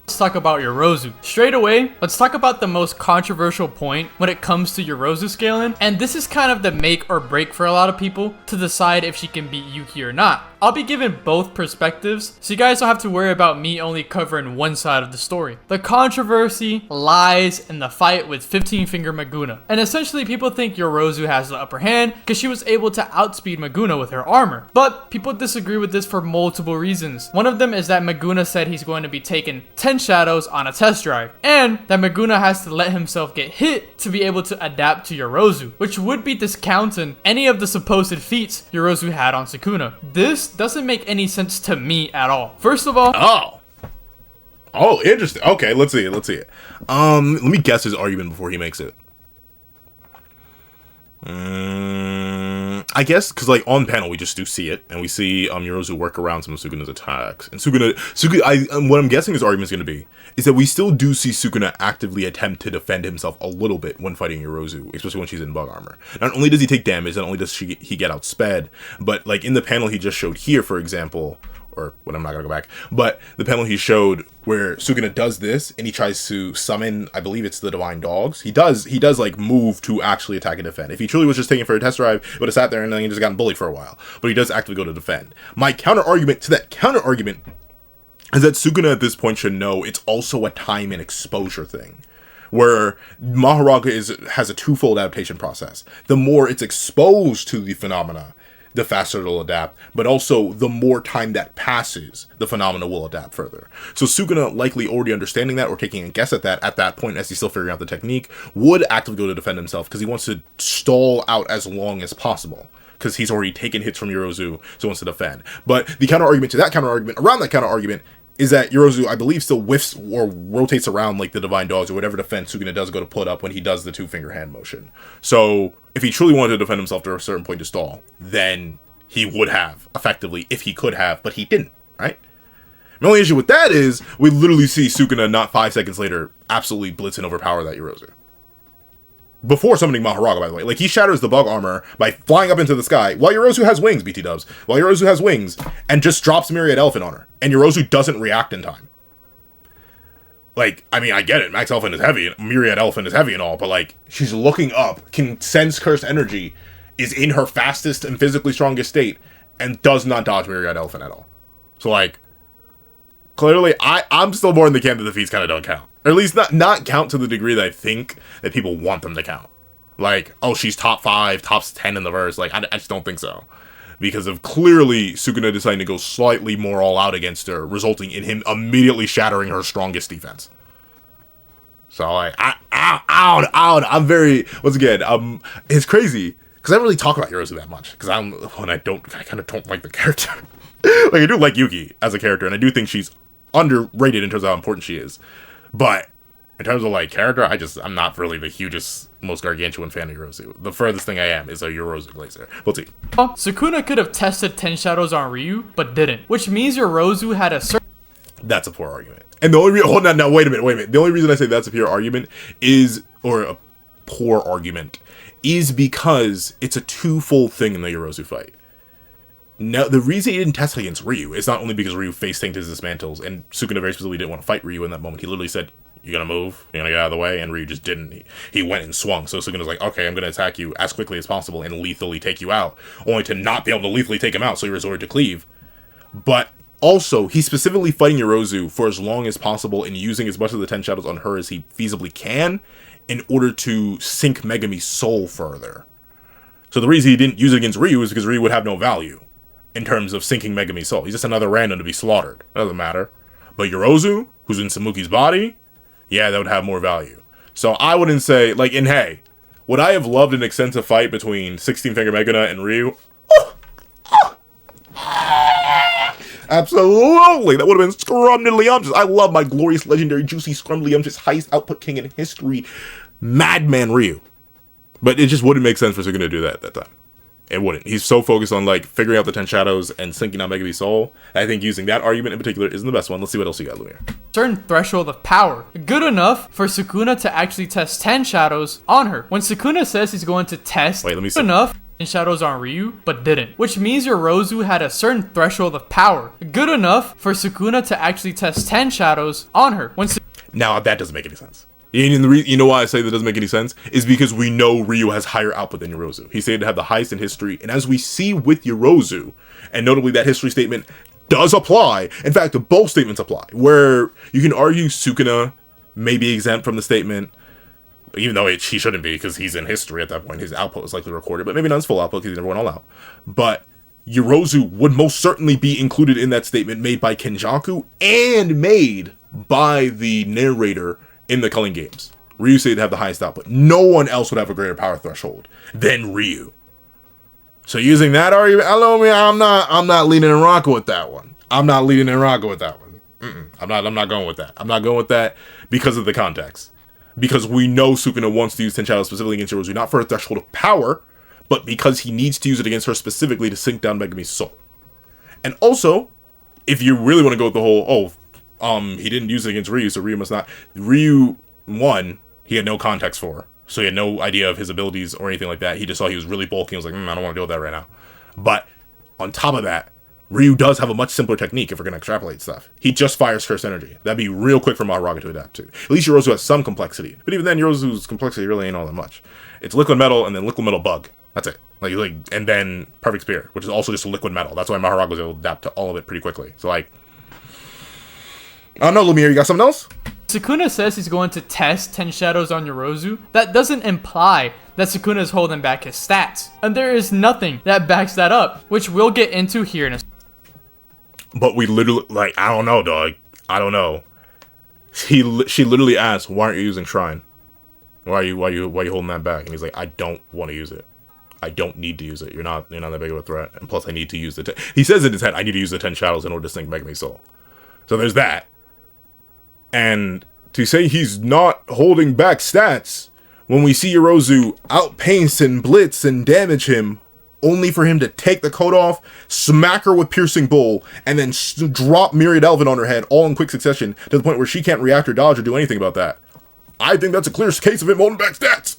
Let's talk about Yorozu. Straight away, let's talk about the most controversial point when it comes to Yorozu scaling, and this is kind of the make or break for a lot of people to decide if she can beat Yuki or not. I'll be giving both perspectives, so you guys don't have to worry about me only covering one side of the story. The controversy lies in the fight with 15-finger Maguna, and essentially people think Yorozu has the upper hand because she was able to outspeed Maguna with her armor. But people disagree with this for multiple reasons. One of them is that Maguna said he's going to be taking 10 shadows on a test drive, and that Maguna has to let himself get hit to be able to adapt to Yorozu, which would be discounting any of the supposed feats Yorozu had on Sukuna. This doesn't make any sense to me at all. First of all, oh, interesting. Okay, let's see it. Let me guess his argument before he makes it. I guess because, like, on panel we just do see it, and we see Yorozu work around some of Sukuna's attacks. And what I'm guessing his argument is going to be is that we still do see Sukuna actively attempt to defend himself a little bit when fighting Yorozu, especially when she's in bug armor. Not only does he take damage, not only does he get outsped, but, like, in the panel he just showed here, for example, or when I'm not gonna go back, but the panel he showed where Sukuna does this and he tries to summon, I believe it's the divine dogs. He does like move to actually attack and defend. If he truly was just taking it for a test drive, he would have sat there and then he just gotten bullied for a while. But he does actively go to defend. My counter argument to that counter argument is that Sukuna at this point should know it's also a time and exposure thing, where Mahoraga has a twofold adaptation process. The more it's exposed to the phenomena, the faster it'll adapt, but also the more time that passes, the phenomena will adapt further. So Sukuna, likely already understanding that or taking a guess at that point as he's still figuring out the technique, would actively go to defend himself because he wants to stall out as long as possible because he's already taken hits from Yorozu, so he wants to defend. But the counter-argument to that counter-argument, around that counter-argument, is that Yorozu, I believe, still whiffs or rotates around like the Divine Dogs or whatever defense Sukuna does go to put up when he does the two-finger hand motion. So, if he truly wanted to defend himself to a certain point to stall, then he would have, effectively, if he could have, but he didn't, right? My only issue with that is, we literally see Sukuna not 5 seconds later absolutely blitz and overpower that Yorozu. Before summoning Mahoraga, by the way. Like, he shatters the bug armor by flying up into the sky, while Yorozu has wings, BT dubs. While Yorozu has wings, and just drops Myriad Elephant on her. And Yorozu doesn't react in time. Like, I mean, I get it. Max Elephant is heavy, and Myriad Elephant is heavy and all, but, like, she's looking up, can sense cursed energy, is in her fastest and physically strongest state, and does not dodge Myriad Elephant at all. So, like, clearly, I'm still more in the camp that the feats kind of don't count. Or at least not count to the degree that I think that people want them to count. Like, oh, she's top 5, top 10 in the verse. Like, I just don't think so. Because of clearly Sukuna deciding to go slightly more all out against her, resulting in him immediately shattering her strongest defense. So, like, I'm very, once again, it's crazy. Because I don't really talk about Yorozu that much. Because I kind of don't like the character. Like, I do like Yuki as a character, and I do think she's underrated in terms of how important she is. But in terms of, like, character, I'm not really the hugest, most gargantuan fan of Yorozu. The furthest thing I am is a Yorozu glazer. We'll see. Sukuna could have tested 10 shadows on Ryu, but didn't. Which means Yorozu had a certain... That's a poor argument. And the only reason... Hold on, now, wait a minute. The only reason I say that's a poor argument is... Or a poor argument is because it's a twofold thing in the Yorozu fight. Now, the reason he didn't test against Ryu is not only because Ryu face-tanked his dismantles, and Sukuna very specifically didn't want to fight Ryu in that moment. He literally said, "You gonna move? You gonna get out of the way?" And Ryu just didn't. He went and swung. So Sukuna's like, "Okay, I'm gonna attack you as quickly as possible and lethally take you out," only to not be able to lethally take him out, so he resorted to cleave. But also, he's specifically fighting Yorozu for as long as possible and using as much of the 10 shadows on her as he feasibly can in order to sink Megami's soul further. So the reason he didn't use it against Ryu is because Ryu would have no value in terms of sinking Megami's soul. He's just another random to be slaughtered. Doesn't matter. But Yorozu, who's in Samuki's body, yeah, that would have more value. So I wouldn't say, like, in Hey, would I have loved an extensive fight between 16-finger Megana and Ryu? Absolutely! That would have been scrumdiddlyumptious. I love my glorious, legendary, juicy, scrumdiddlyumptious, highest output king in history, Madman Ryu. But it just wouldn't make sense for Sukuna to do that at that time. It wouldn't. He's so focused on, like, figuring out the 10 shadows and sinking out Megami's soul. I think using that argument in particular isn't the best one. Let's see what else you got, Lumiere. Certain threshold of power. Good enough for Sukuna to actually test 10 shadows on her. When Sukuna says he's going to test enough 10 shadows on Ryu, but didn't. Which means Yorozu had a certain threshold of power. Good enough for Sukuna to actually test 10 shadows on her. Now, that doesn't make any sense. You know why I say that doesn't make any sense? Is because we know Ryu has higher output than Yorozu. He's said to have the highest in history, and as we see with Yorozu, and notably that history statement does apply. In fact, both statements apply. Where you can argue Sukuna may be exempt from the statement, even though he shouldn't be, because he's in history at that point. His output was likely recorded, but maybe not his full output because he never went all out. But Yorozu would most certainly be included in that statement made by Kenjaku and made by the narrator in the Culling games. Ryu said to have the highest output. No one else would have a greater power threshold than Ryu. So using that argument, I'm not leading and rocking with that one. I'm not leading and rocking with that one. I'm not going with that. I'm not going with that because of the context. Because we know Sukuna wants to use 10 shadows specifically against Yorozu, not for a threshold of power, but because he needs to use it against her specifically to sink down Megami's soul. And also, if you really want to go with the whole, he didn't use it against Ryu, so Ryu must not. Ryu, one, he had no context for, so he had no idea of his abilities or anything like that. He just saw he was really bulky and was like, I don't want to deal with that right now. But on top of that, Ryu does have a much simpler technique if we're going to extrapolate stuff. He just fires curse energy. That'd be real quick for Mahoraga to adapt to. At least Yorozu has some complexity. But even then, Yorozu's complexity really ain't all that much. It's liquid metal and then liquid metal bug. That's it. Like, and then perfect spear, which is also just a liquid metal. That's why Mahoraga was able to adapt to all of it pretty quickly. So, like, I don't know, Lumiere, you got something else? Sukuna says he's going to test 10 shadows on Yorozu. That doesn't imply that Sukuna is holding back his stats. And there is nothing that backs that up, which we'll get into here in a second. But we literally, like, I don't know, dog. I don't know. She literally asked, why aren't you using Shrine? Why are you holding that back? And he's like, I don't want to use it. I don't need to use it. You're not that big of a threat. And plus, I need to use the 10. He says in his head, I need to use the 10 shadows in order to sink Megami's soul. So there's that. And to say he's not holding back stats when we see Yorozu outpace and blitz and damage him, only for him to take the coat off, smack her with Piercing Bull, and then drop Myriad Elven on her head all in quick succession to the point where she can't react or dodge or do anything about that. I think that's a clear case of him holding back stats.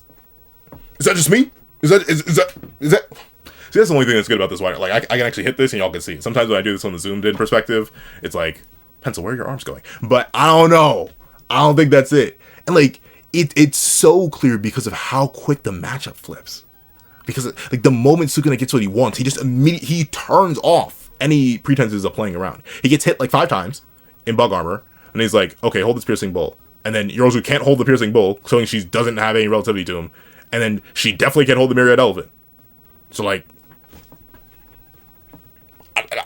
Is that just me? Is that? See, that's the only thing that's good about this wire. Like, I can actually hit this and y'all can see. Sometimes when I do this on the zoomed in perspective, it's like, Pencil, where are your arms going? But I don't know. I don't think that's it. And like, it's so clear because of how quick the matchup flips. Because like the moment Sukuna gets what he wants, he just he turns off any pretenses of playing around. He gets hit like 5 times in bug armor, and he's like, okay, hold this Piercing Bull. And then Yorozu can't hold the Piercing Bull, showing she doesn't have any relativity to him. And then she definitely can't hold the Myriad Elven. So like,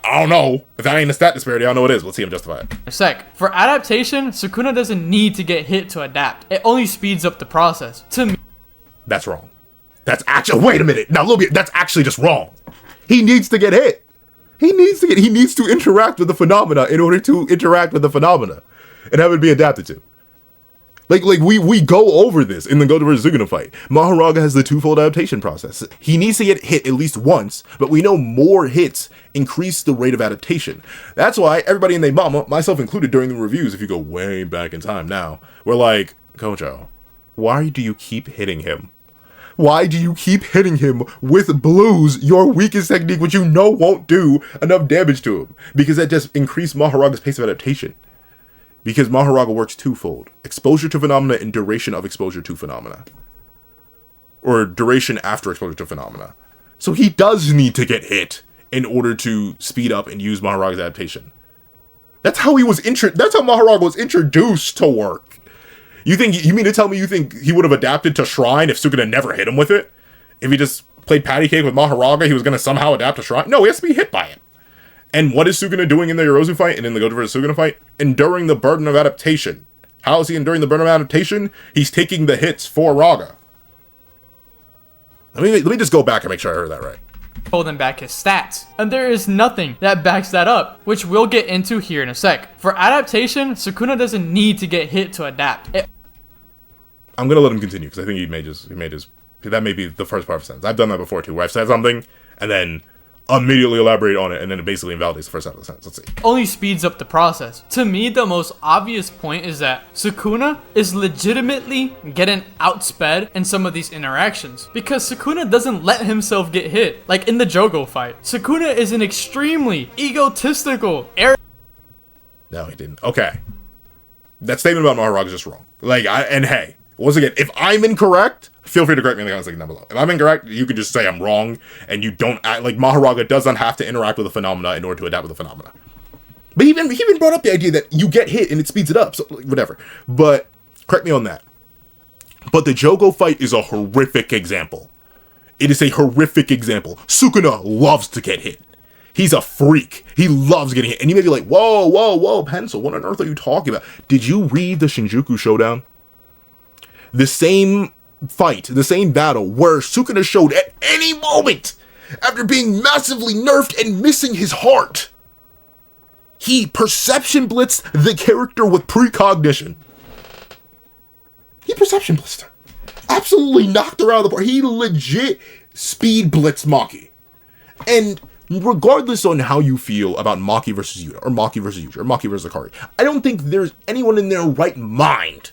I don't know. If that ain't a stat disparity, I don't know what it is. Let's see him justify it. A sec. For adaptation, Sukuna doesn't need to get hit to adapt. It only speeds up the process. To me, that's wrong. That's actually, wait a minute. Now, that's actually just wrong. He needs to get hit. He needs to interact with the phenomena in order to interact with the phenomena and have it be adapted to. Like we go over this in the Goto vs. Sukuna fight. Mahoraga has the twofold adaptation process. He needs to get hit at least once, but we know more hits increase the rate of adaptation. That's why everybody in their mama, myself included during the reviews, if you go way back in time now, we're like, Kojo, why do you keep hitting him? Why do you keep hitting him with blues, your weakest technique, which you know won't do enough damage to him? Because that just increased Mahoraga's pace of adaptation. Because Mahoraga works twofold. Exposure to phenomena and duration of exposure to phenomena. Or duration after exposure to phenomena. So he does need to get hit in order to speed up and use Mahoraga's adaptation. That's how Mahoraga was introduced to work. You mean to tell me you think he would have adapted to Shrine if Sukuna never hit him with it? If he just played patty cake with Mahoraga, he was going to somehow adapt to Shrine? No, he has to be hit by it. And what is Sukuna doing in the Yorozu fight and in the Gojo vs. Sukuna fight? Enduring the burden of adaptation. How is he enduring the burden of adaptation? He's taking the hits for Raga. Let me just go back and make sure I heard that right. Holding back his stats. And there is nothing that backs that up, which we'll get into here in a sec. For adaptation, Sukuna doesn't need to get hit to adapt. I'm gonna let him continue because I think that may be the first part of a sentence. I've done that before too, where I've said something and then immediately elaborate on it, and then it basically invalidates the first half of the sentence. Let's see. Only speeds up the process. To me, the most obvious point is that Sukuna is legitimately getting outsped in some of these interactions, because Sukuna doesn't let himself get hit. Like in the Jogo fight, Sukuna is an extremely egotistical, No, he didn't. Okay. That statement about Maharaga is just wrong. And hey, once again, if I'm incorrect, feel free to correct me in the comments section down below. If I'm incorrect, you can just say I'm wrong, and you don't act like Maharaga does not have to interact with the phenomena in order to adapt with the phenomena. But he even brought up the idea that you get hit and it speeds it up, so whatever. But correct me on that. But the Jogo fight is a horrific example. It is a horrific example. Sukuna loves to get hit. He's a freak. He loves getting hit. And you may be like, whoa, Pencil, what on earth are you talking about? Did you read the Shinjuku Showdown? The same fight, the same battle, where Sukuna showed at any moment, after being massively nerfed and missing his heart, he perception blitzed the character with precognition. He perception blitzed her. Absolutely knocked her out of the park. He legit speed blitzed Maki. And regardless on how you feel about Maki versus Yuta, or Maki versus Yuji, or Maki versus Akari, I don't think there's anyone in their right mind.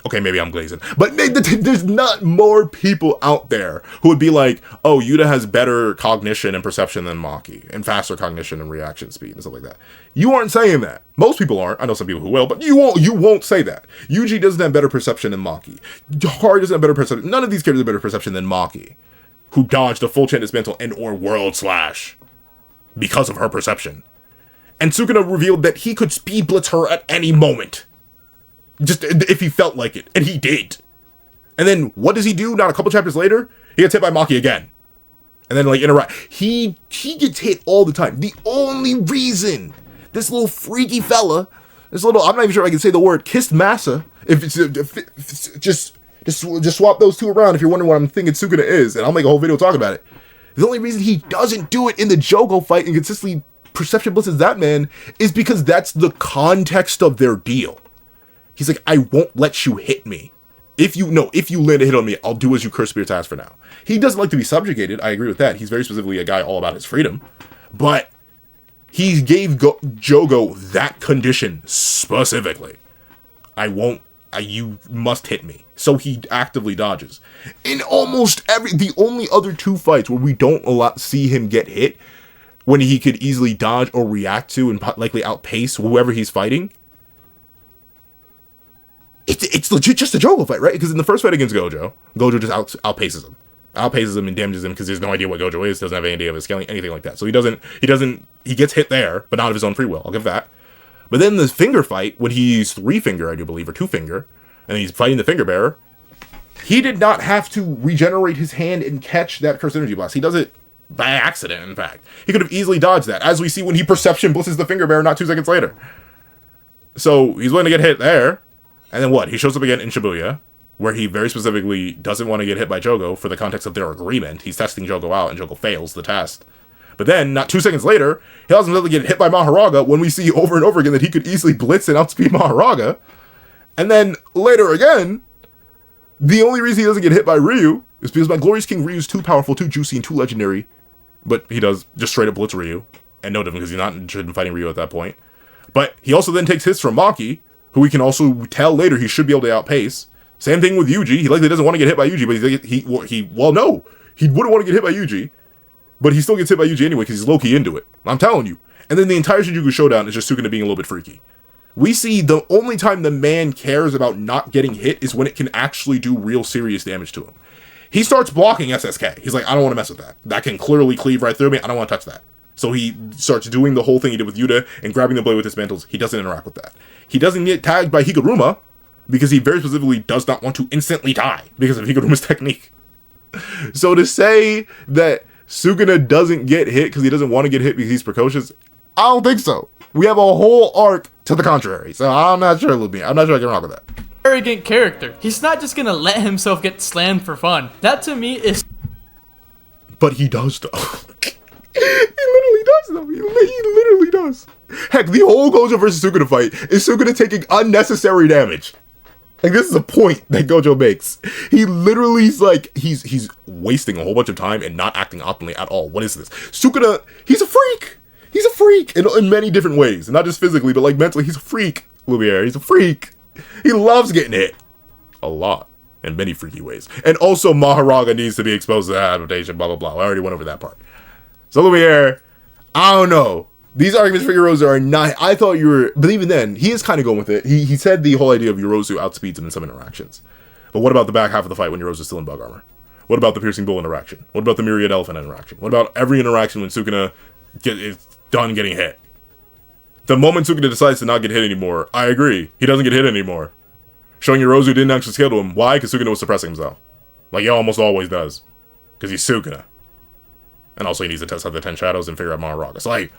Okay, maybe I'm glazing, but there's not more people out there who would be like, oh, Yuta has better cognition and perception than Maki, and faster cognition and reaction speed and stuff like that. You aren't saying that. Most people aren't. I know some people who will, but you won't say that. Yuji doesn't have better perception than Maki. Haru doesn't have better perception. None of these characters have better perception than Maki, who dodged a full chain dismantle and or world slash because of her perception. And Sukuna revealed that he could speed blitz her at any moment. Just if he felt like it. And he did. And then what does he do? Not a couple chapters later, he gets hit by Maki again. And then interact. He gets hit all the time. The only reason this little freaky fella, I'm not even sure if I can say the word, kissed Masa. Just swap those two around if you're wondering what I'm thinking Sukuna is. And I'll make a whole video talking about it. The only reason he doesn't do it in the Jogo fight and consistently perception blitzes that man is because that's the context of their deal. He's like, I won't let you hit me. If you land a hit on me, I'll do as you curse your task for now. He doesn't like to be subjugated. I agree with that. He's very specifically a guy all about his freedom. But he gave Jogo that condition specifically. You must hit me. So he actively dodges. In almost the only other two fights where we don't see him get hit, when he could easily dodge or react to and likely outpace whoever he's fighting, it's legit just a Jogo fight, right? Because in the first fight against Gojo just outpaces him and damages him because there's no idea what Gojo is, doesn't have any idea of his scaling, anything like that. So he gets hit there, but not of his own free will. I'll give that. But then the finger fight, when he's 3-finger, I do believe, or 2-finger, and he's fighting the finger bearer, he did not have to regenerate his hand and catch that cursed energy blast. He does it by accident, in fact. He could have easily dodged that, as we see when he perception blitzes the finger bearer not 2 seconds later. So he's willing to get hit there. And then what? He shows up again in Shibuya, where he very specifically doesn't want to get hit by Jogo for the context of their agreement. He's testing Jogo out, and Jogo fails the test. But then, not 2 seconds later, he allows himself to get hit by Maharaga when we see over and over again that he could easily blitz and outspeed Maharaga. And then, later again, the only reason he doesn't get hit by Ryu is because my Glorious King Ryu's too powerful, too juicy, and too legendary. But he does just straight up blitz Ryu. And no different because he's not interested in fighting Ryu at that point. But he also then takes hits from Maki, who we can also tell later he should be able to outpace. Same thing with Yuji. He likely doesn't want to get hit by Yuji, but he wouldn't want to get hit by Yuji, but he still gets hit by Yuji anyway because he's low-key into it. I'm telling you. And then the entire Shinjuku Showdown is just Sukuna being a little bit freaky. We see the only time the man cares about not getting hit is when it can actually do real serious damage to him. He starts blocking SSK. He's like, I don't want to mess with that. That can clearly cleave right through me. I don't want to touch that. So he starts doing the whole thing he did with Yuta and grabbing the blade with his mantles. He doesn't interact with that. He doesn't get tagged by Higuruma because he very specifically does not want to instantly die because of Higuruma's technique. So to say that Sukuna doesn't get hit because he doesn't want to get hit because he's precocious, I don't think so. We have a whole arc to the contrary, so I'm not sure, Lumiere. I'm not sure I can rock with that. Arrogant character. He's not just gonna let himself get slammed for fun. That to me is. But he does, though. He literally does, though. He literally does. Heck, the whole Gojo versus Sukuna fight is Sukuna taking unnecessary damage. Like, this is a point that Gojo makes. He literally is like, he's wasting a whole bunch of time and not acting optimally at all. What is this? Sukuna, he's a freak. He's a freak in many different ways. Not just physically, but like mentally. He's a freak, Lumiere. He's a freak. He loves getting hit. A lot. In many freaky ways. And also, Maharaga needs to be exposed to that adaptation, blah, blah, blah. I already went over that part. So, Lumiere, I don't know. These arguments for Yorozu are not... I thought you were... But even then, he is kind of going with it. He said the whole idea of Yorozu outspeeds him in some interactions. But what about the back half of the fight when Yorozu's still in bug armor? What about the piercing bull interaction? What about the myriad elephant interaction? What about every interaction when Sukuna is done getting hit? The moment Sukuna decides to not get hit anymore, I agree. He doesn't get hit anymore. Showing Yorozu didn't actually scale to him. Why? Because Sukuna was suppressing himself. Like he almost always does. Because he's Sukuna. And also he needs to test out the 10 shadows and figure out Maharaga. So like...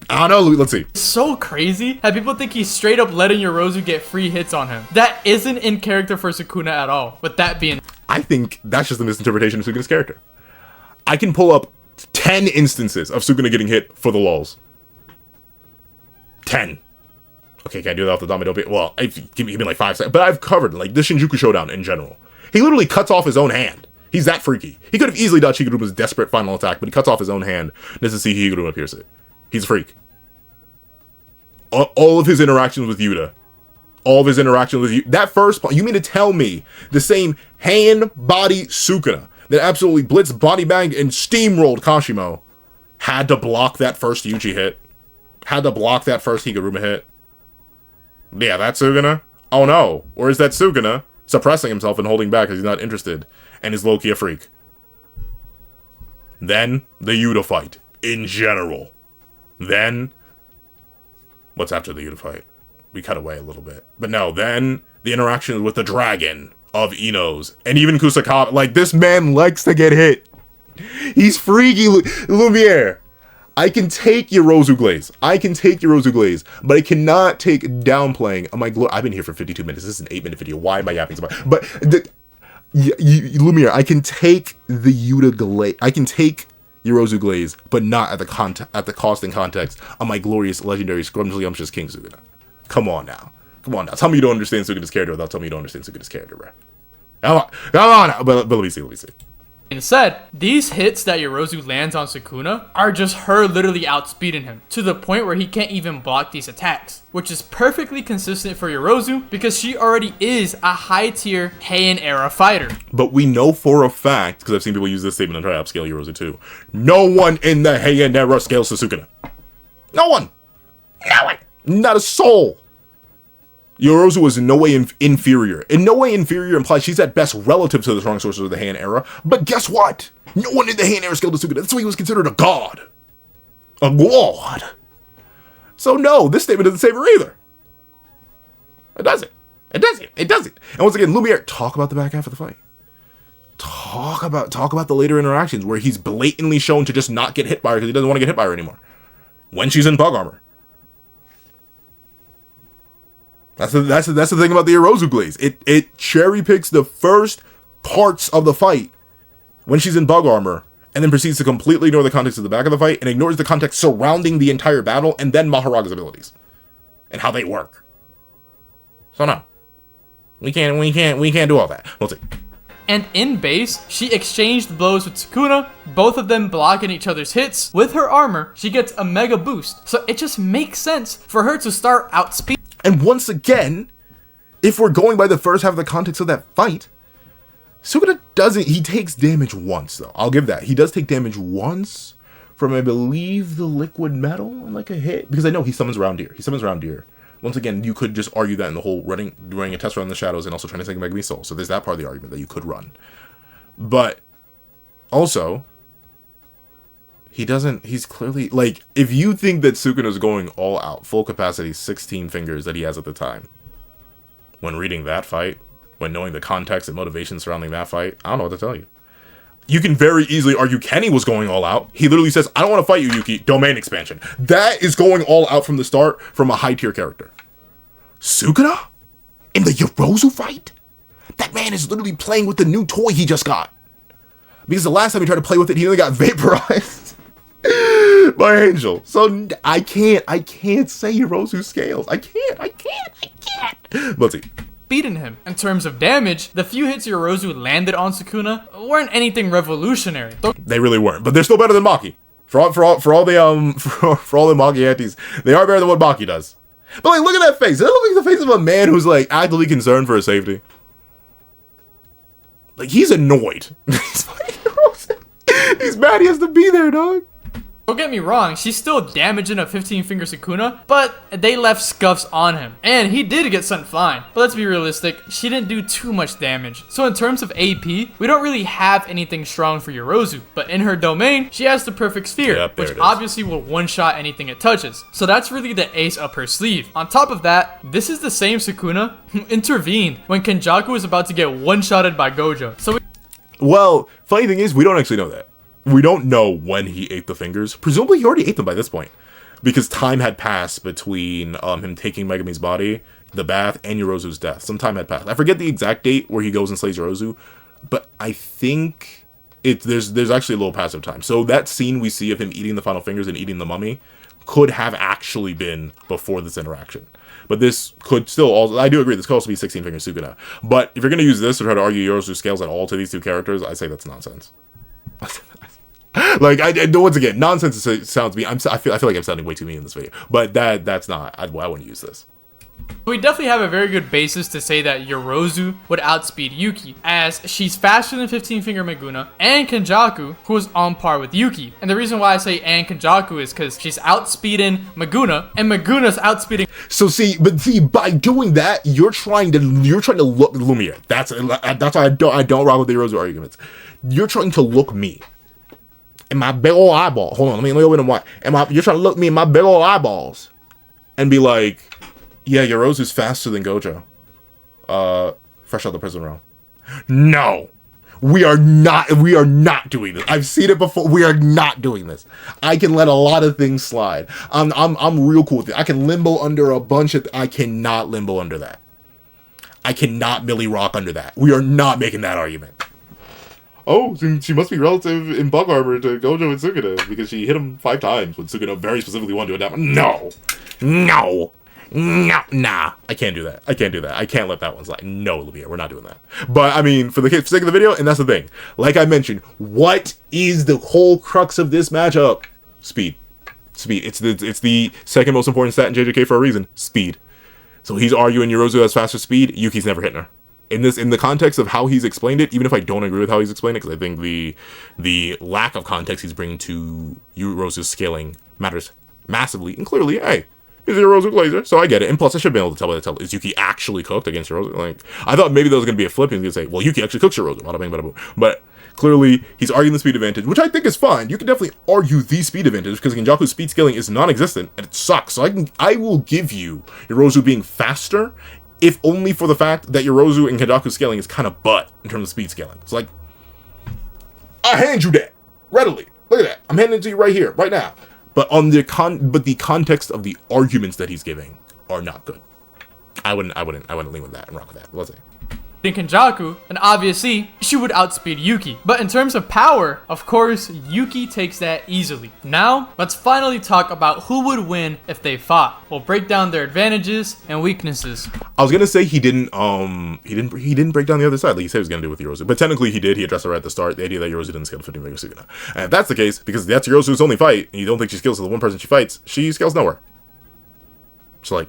I don't know, let's see. It's so crazy that people think he's straight up letting Yorozu get free hits on him. That isn't in character for Sukuna at all. With that being... I think that's just a misinterpretation of Sukuna's character. I can pull up 10 instances of Sukuna getting hit for the lulz. 10. Okay, can I do that off the Dame? Well, give me like 5 seconds. But I've covered, like, the Shinjuku Showdown in general. He literally cuts off his own hand. He's that freaky. He could have easily dodged Higuruma's desperate final attack, but he cuts off his own hand just to see Higuruma pierce it. He's a freak. All of his interactions with Yuta. All of his interactions with Yuta. That first part, you mean to tell me the same hand-body Sukuna that absolutely blitzed, body banged, and steamrolled Kashimo had to block that first Yuji hit? Had to block that first Higuruma hit? Yeah, that's Sukuna? Oh no. Or is that Sukuna suppressing himself and holding back because he's not interested and is low-key a freak? Then, the Yuta fight. In general. Then, what's after the Yuta fight? We cut away a little bit. But no, then, the interaction with the dragon of Ino's. And even Kusakabe. Like, this man likes to get hit. He's freaky. Lumiere. I can take Yorozu Glaze. But I cannot take downplaying of my glory. I've been here for 52 minutes. This is an 8-minute video. Why am I yapping so much? But, Lumiere, I can take the Yuta Glaze. I can take Yorozu Glaze, but not at the cost and context of my glorious, legendary, scrumptious King Sukuna. Come on now. Tell me you don't understand Sukuna's character without telling me you don't understand Sukuna's character, bro. Come on now. But let me see. Instead, these hits that Yorozu lands on Sukuna are just her literally outspeeding him, to the point where he can't even block these attacks, which is perfectly consistent for Yorozu because she already is a high-tier Heian era fighter. But we know for a fact, because I've seen people use this statement and try to upscale Yorozu too, no one in the Heian era scales to Sukuna. No one! Not a soul! Yorozu was in no way inferior. In no way inferior implies she's at best relative to the strong sources of the Heian era. But guess what? No one in the Heian era scaled to Sukuna. That's why he was considered a god. A god. So no, this statement doesn't save her either. It doesn't. And once again, Lumiere, talk about the back half of the fight. Talk about the later interactions where he's blatantly shown to just not get hit by her because he doesn't want to get hit by her anymore. When she's in bug armor. That's the thing about the Yorozu Glaze. It cherry picks the first parts of the fight when she's in bug armor, and then proceeds to completely ignore the context of the back of the fight and ignores the context surrounding the entire battle and then Maharaga's abilities and how they work. So no, we can't do all that. We'll see. And in base, she exchanged blows with Sukuna, both of them blocking each other's hits. With her armor, she gets a mega boost, so it just makes sense for her to start outspeeding. And once again, if we're going by the first half of the context of that fight, Sukuna he takes damage once, though. I'll give that. He does take damage once from, I believe, the liquid metal and like a hit. Because I know he summons Roundeer. Once again, you could just argue that in the whole running a test run in the shadows and also trying to take a Mega Soul. So there's that part of the argument that you could run. But also, he's clearly, like, if you think that Sukuna's going all out, full capacity, 16 fingers that he has at the time, when reading that fight, when knowing the context and motivation surrounding that fight, I don't know what to tell you. You can very easily argue Kenny was going all out. He literally says, I don't want to fight you, Yuki. Domain expansion. That is going all out from the start from a high tier character. Sukuna? In the Yorozu fight? That man is literally playing with the new toy he just got. Because the last time he tried to play with it, he only got vaporized by Angel. So I can't say Yorozu scales. I can't. Let's see. Beaten him. In terms of damage, the few hits Yorozu landed on Sukuna weren't anything revolutionary. They really weren't, but they're still better than Maki. For all the Maki antis, they are better than what Maki does. But like, look at that face. Does that look like the face of a man who's like actively concerned for his safety? Like, he's annoyed. He's fighting Yorozu. He's mad he has to be there, dog. Don't get me wrong, she's still damaging a 15-finger Sukuna, but they left scuffs on him. And he did get sent flying. But let's be realistic, she didn't do too much damage. So in terms of AP, we don't really have anything strong for Yorozu. But in her domain, she has the perfect sphere, which obviously will one-shot anything it touches. So that's really the ace up her sleeve. On top of that, this is the same Sukuna who intervened when Kenjaku was about to get one-shotted by Gojo. Well, funny thing is, we don't actually know that. We don't know when he ate the fingers. Presumably, he already ate them by this point. Because time had passed between him taking Megumi's body, the bath, and Yorozu's death. Some time had passed. I forget the exact date where he goes and slays Yorozu. But I think there's actually a little passive time. So that scene we see of him eating the final fingers and eating the mummy could have actually been before this interaction. But this could still also... I do agree, this could also be 16-finger Sukuna. But if you're going to use this to try to argue Yorozu scales at all to these two characters, I say that's nonsense. Like, once again, nonsense sounds mean. I feel like I'm sounding way too mean in this video, but that's not. I wouldn't use this. We definitely have a very good basis to say that Yorozu would outspeed Yuki, as she's faster than 15-finger Meguna and Kenjaku, who is on par with Yuki. And the reason why I say and Kenjaku is because she's outspeeding Meguna, and Meguna's outspeeding. So see, by doing that, you're trying to look Lumiere. That's why I don't rock with the Yorozu arguments. You're trying to look me in my big old eyeball. Hold on, let me open them wide. You're trying to look me in my big old eyeballs and be like, yeah, Yorozu's faster than Gojo. Fresh out the prison realm. No, we are not doing this. I've seen it before. We are not doing this. I can let a lot of things slide. I'm real cool with it. I can limbo under a bunch of. I cannot limbo under that. I cannot Millie Rock under that. We are not making that argument. Oh, she must be relative in bug armor to Gojo and Sukuna because she hit him 5 times when Sukuna very specifically wanted to adapt. No. Nah. I can't do that. I can't let that one slide. No, Lumiere, we're not doing that. But, I mean, for the sake of the video, and that's the thing. Like I mentioned, what is the whole crux of this matchup? Speed. It's the second most important stat in JJK for a reason. Speed. So he's arguing Yorozu has faster speed. Yuki's never hitting her. In the context of how he's explained it, even if I don't agree with how he's explained it, because I think the lack of context he's bringing to Yorozu's scaling matters massively. And clearly, hey, he's a Yorozu Glazer, so I get it. And plus, I should be able to tell by the tell. Is Yuki actually cooked against Yorozu? Like, I thought maybe that was going to be a flip. He was going to say, well, Yuki actually cooks Yorozu. Bada bing, bada boom. But clearly, he's arguing the speed advantage, which I think is fine. You can definitely argue the speed advantage, because Kenjaku's speed scaling is non-existent, and it sucks. So I will give you Yorozu being faster, if only for the fact that Yorozu and Kenjaku scaling is kind of butt in terms of speed scaling. It's like, I hand you that readily. Look at that. I'm handing it to you right here, right now. But the context of the arguments that he's giving are not good. I wouldn't lean with that and rock with that. Let's see. In Kenjaku, and obviously, she would outspeed Yuki. But in terms of power, of course, Yuki takes that easily. Now, let's finally talk about who would win if they fought. We'll break down their advantages and weaknesses. I was gonna say he didn't break down the other side like he said he was gonna do with Yorozu, but technically he did. He addressed it right at the start, the idea that Yorozu didn't scale to 15-finger Sukuna. And if that's the case, because that's Yorozu's only fight, and you don't think she scales to the one person she fights, she scales nowhere. So like.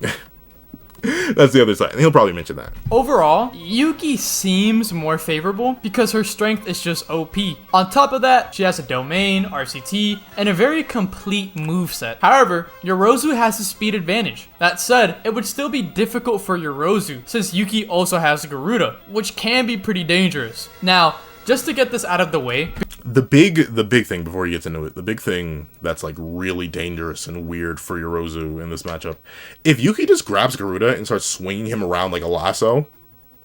That's the other side, and he'll probably mention that. Overall, Yuki seems more favorable because her strength is just OP. On top of that, she has a domain, RCT, and a very complete moveset. However, Yorozu has a speed advantage. That said, it would still be difficult for Yorozu since Yuki also has Garuda, which can be pretty dangerous. Now, just to get this out of the way, the big thing before he gets into it, the big thing that's like really dangerous and weird for Yorozu in this matchup, if Yuki just grabs Garuda and starts swinging him around like a lasso,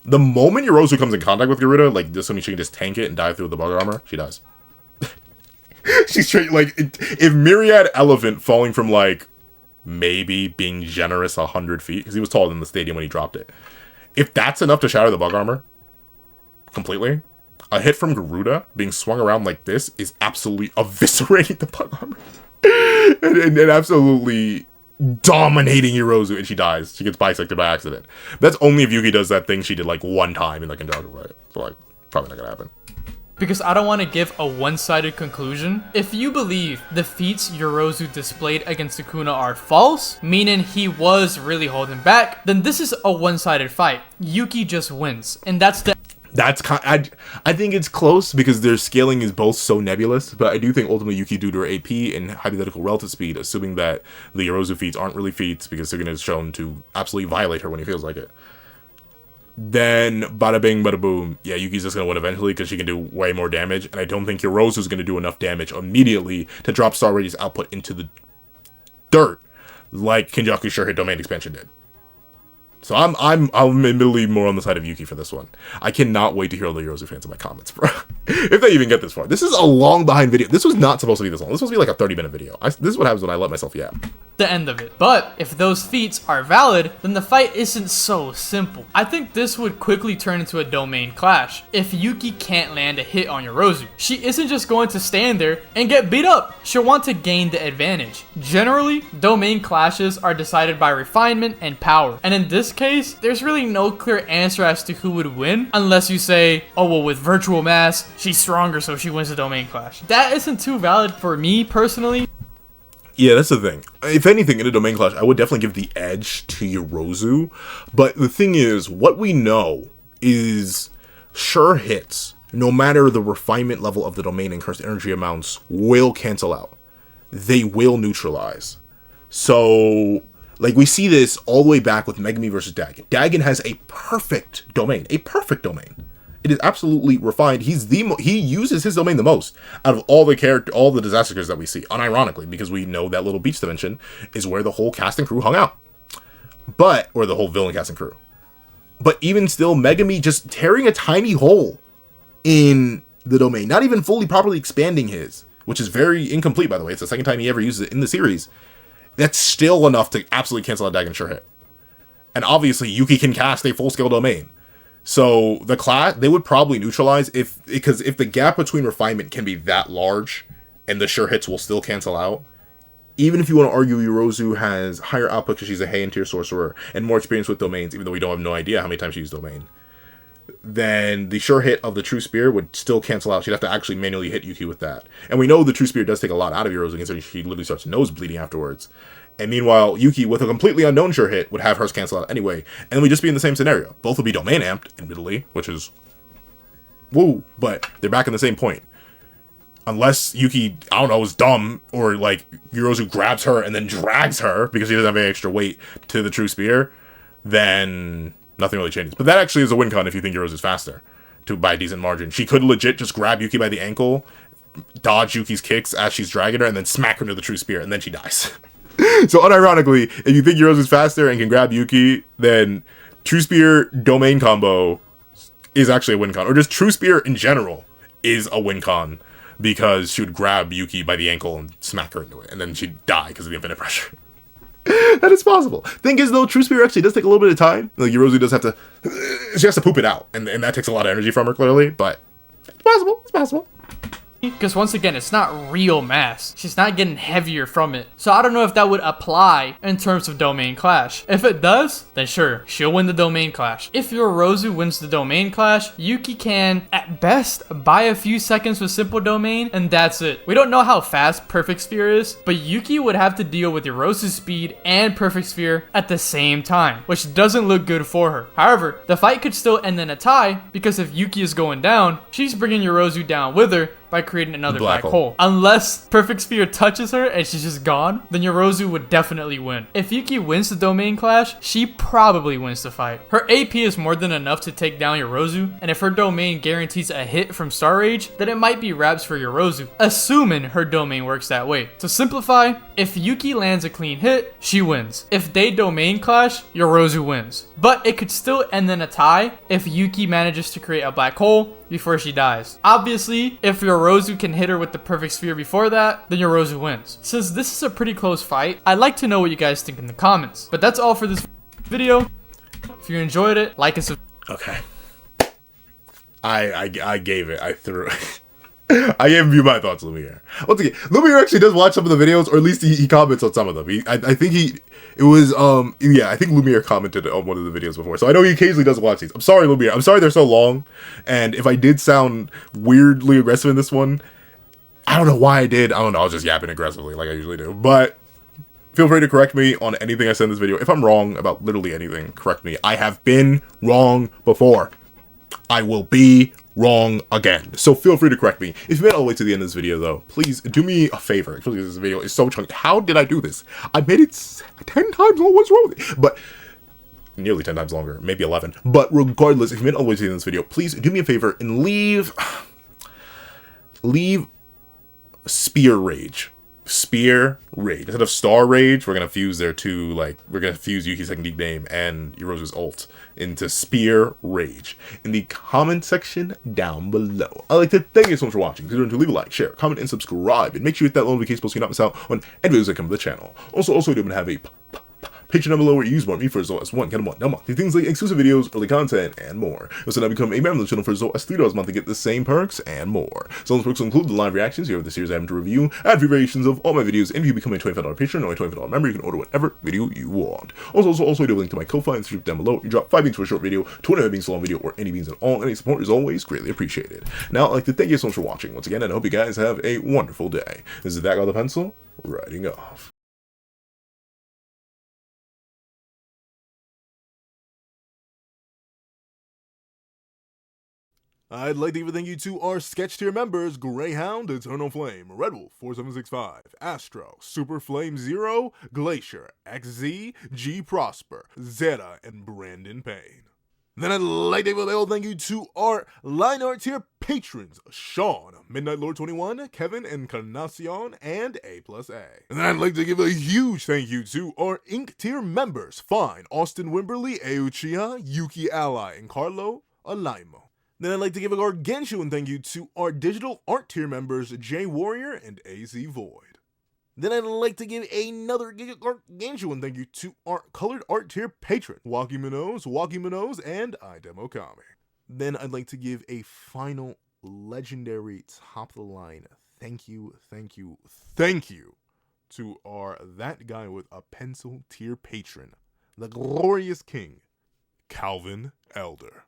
The moment Yorozu comes in contact with Garuda, like, assuming she can just tank it and dive through the bug armor, she dies. She's straight, like, if Myriad Elephant falling from, like, maybe being generous 100 feet, because he was taller than the stadium when he dropped it. If that's enough to shatter the bug armor completely, a hit from Garuda being swung around like this is absolutely eviscerating the bug armor. and absolutely dominating Yorozu, and she dies. She gets bisected by accident. That's only if Yuki does that thing she did like one time in the Kenjaku, right? So like, probably not gonna happen. Because I don't want to give a one-sided conclusion. If you believe the feats Yorozu displayed against Sukuna are false, meaning he was really holding back, then this is a one-sided fight. Yuki just wins, and that's the... I think it's close because their scaling is both so nebulous, but I do think ultimately Yuki, due to her AP and hypothetical relative speed, assuming that the Yorozu feats aren't really feats because Sukuna is shown to absolutely violate her when he feels like it. Then bada bing, bada boom. Yeah, Yuki's just gonna win eventually because she can do way more damage, and I don't think Yorozu's gonna do enough damage immediately to drop Star Rage's output into the dirt like Kenjaku's Sure Hit Domain expansion did. So I'm admittedly more on the side of Yuki for this one. I cannot wait to hear all the Yorozu fans in my comments, bro. If they even get this far. This is a long behind video. This was not supposed to be this long. This was supposed to be like a 30-minute video. This is what happens when I let myself yap. The end of it. But if those feats are valid, then the fight isn't so simple. I think this would quickly turn into a domain clash. If Yuki can't land a hit on Yorozu, she isn't just going to stand there and get beat up. She'll want to gain the advantage. Generally, domain clashes are decided by refinement and power. And in this case, there's really no clear answer as to who would win unless you say, oh well, with virtual mass, she's stronger so she wins the domain clash. That isn't too valid for me personally. Yeah, that's the thing. If anything, in a domain clash, I would definitely give the edge to Yorozu. But the thing is, what we know is sure hits, no matter the refinement level of the domain and cursed energy amounts, will cancel out. They will neutralize. So, like, we see this all the way back with Megami versus Dagon. Dagon has a perfect domain. A perfect domain. It is absolutely refined. He uses his domain the most out of all the disasters that we see, unironically, because we know that little beach dimension is where the whole cast and crew hung out. Or the whole villain cast and crew. But even still, Megami just tearing a tiny hole in the domain, not even fully properly expanding his, which is very incomplete, by the way. It's the second time he ever uses it in the series. That's still enough to absolutely cancel out Dagon Sure Hit. And obviously, Yuki can cast a full-scale domain. So the class, they would probably neutralize because if the gap between refinement can be that large and the sure hits will still cancel out, even if you want to argue Yorozu has higher output because she's a Heian tier sorcerer and more experience with domains, even though we don't have no idea how many times she used domain, then the sure hit of the True Spear would still cancel out. She'd have to actually manually hit Yuki with that. And we know the True Spear does take a lot out of Yorozu, considering she literally starts nose bleeding afterwards. And meanwhile, Yuki, with a completely unknown sure hit, would have hers cancel out anyway. And then we'd just be in the same scenario. Both would be domain amped, admittedly, which is woo, but they're back in the same point. Unless Yuki, I don't know, is dumb, or like Yorozu grabs her and then drags her because he doesn't have any extra weight to the True Spear, then nothing really changes. But that actually is a win con if you think Yorozu's faster, by a decent margin. She could legit just grab Yuki by the ankle, dodge Yuki's kicks as she's dragging her, and then smack her into the True Spear, and then she dies. So unironically, if you think Yorozu's faster and can grab Yuki, then True Spear domain combo is actually a win con. Or just True Spear in general is a win con because she would grab Yuki by the ankle and smack her into it, and then she'd die because of the infinite pressure. That is possible. Thing is, though, True Spear actually does take a little bit of time. Like, Yorozu does have to... She has to poop it out, and that takes a lot of energy from her, clearly, but it's possible. It's possible. Because once again, it's not real mass. She's not getting heavier from it. So I don't know if that would apply in terms of domain clash. If it does, then sure, she'll win the domain clash. If Yorozu wins the domain clash, Yuki can, at best, buy a few seconds with simple domain, and that's it. We don't know how fast Perfect Sphere is, but Yuki would have to deal with Yorozu's speed and Perfect Sphere at the same time, which doesn't look good for her. However, the fight could still end in a tie, because if Yuki is going down, she's bringing Yorozu down with her, by creating another Black black hole. Unless Perfect Sphere touches her and she's just gone, then Yorozu would definitely win. If Yuki wins the domain clash, she probably wins the fight. Her AP is more than enough to take down Yorozu, and if her domain guarantees a hit from Star Rage, then it might be wraps for Yorozu, assuming her domain works that way. To simplify, if Yuki lands a clean hit, she wins. If they domain clash, Yorozu wins. But it could still end in a tie if Yuki manages to create a black hole before she dies. Obviously, if Yorozu can hit her with the perfect sphere before that, then Yorozu wins. Since this is a pretty close fight, I'd like to know what you guys think in the comments. But that's all for this video. If you enjoyed it, like and subscribe. Okay. I gave it. I threw it. I gave you my thoughts, Lumiere. Once again, Lumiere actually does watch some of the videos, or at least he comments on some of them. I think I think Lumiere commented on one of the videos before, so I know he occasionally does watch these. I'm sorry, Lumiere. I'm sorry they're so long, and if I did sound weirdly aggressive in this one, I don't know why I did. I don't know. I was just yapping aggressively like I usually do, but feel free to correct me on anything I said in this video. If I'm wrong about literally anything, correct me. I have been wrong before. I will be wrong again. So feel free to correct me. If you made it all the way to the end of this video, though, please do me a favor. Especially because this video is so chunky. How did I do this? I made it 10 times longer. What's wrong with it? But nearly 10 times longer. Maybe 11. But regardless, if you made it all the way to the end of this video, please do me a favor and leave Spear Rage. Spear Rage. Instead of Star Rage, we're gonna fuse their two, we're gonna fuse Yuki's technique name and Yorozu's ult into Spear Rage in the comment section down below. I'd like to thank you so much for watching. Consider to leave a like, share, comment, and subscribe, and make sure you hit that notification bell so you not miss out on any videos that come to the channel. Also, we do have a Patreon down below where you use more me for as low as $1 a month. Things like exclusive videos, early content, and more. Also now become a member of the channel for as low as $3 a month to get the same perks and more. Some of those perks will include the live reactions here of the series I have to review, ad-free variations of all my videos, and if you become a $25 patron or a $25 member, you can order whatever video you want. Also I do a link to my Ko-Fi and down below. You drop 5 beans for a short video, 25 beans for a long video, or any beans at all. Any support is always greatly appreciated. Now I'd like to thank you so much for watching once again, and I hope you guys have a wonderful day. This is That Guy with a Pencil, writing off. I'd like to give a thank you to our sketch tier members: Greyhound, Eternal Flame, Red Wolf 4765, Astro, Super Flame Zero, Glacier, XZ, G Prosper, Zeta, and Brandon Payne. Then I'd like to give a big thank you to our line art tier patrons: Sean, Midnight Lord 21, Kevin, Encarnacion, and A+A. And then I'd like to give a huge thank you to our ink tier members: Fine, Austin Wimberly, Euchiha, Yuki Ally, and Carlo Alaimo. Then I'd like to give a gargantuan thank you to our digital art tier members, J Warrior and AZ Void. Then I'd like to give another gargantuan thank you to our colored art tier patron, Waki Minoz, and Idemokami. Then I'd like to give a final legendary top of the line thank you to our That Guy with a Pencil tier patron, the glorious king, Calvin Elder.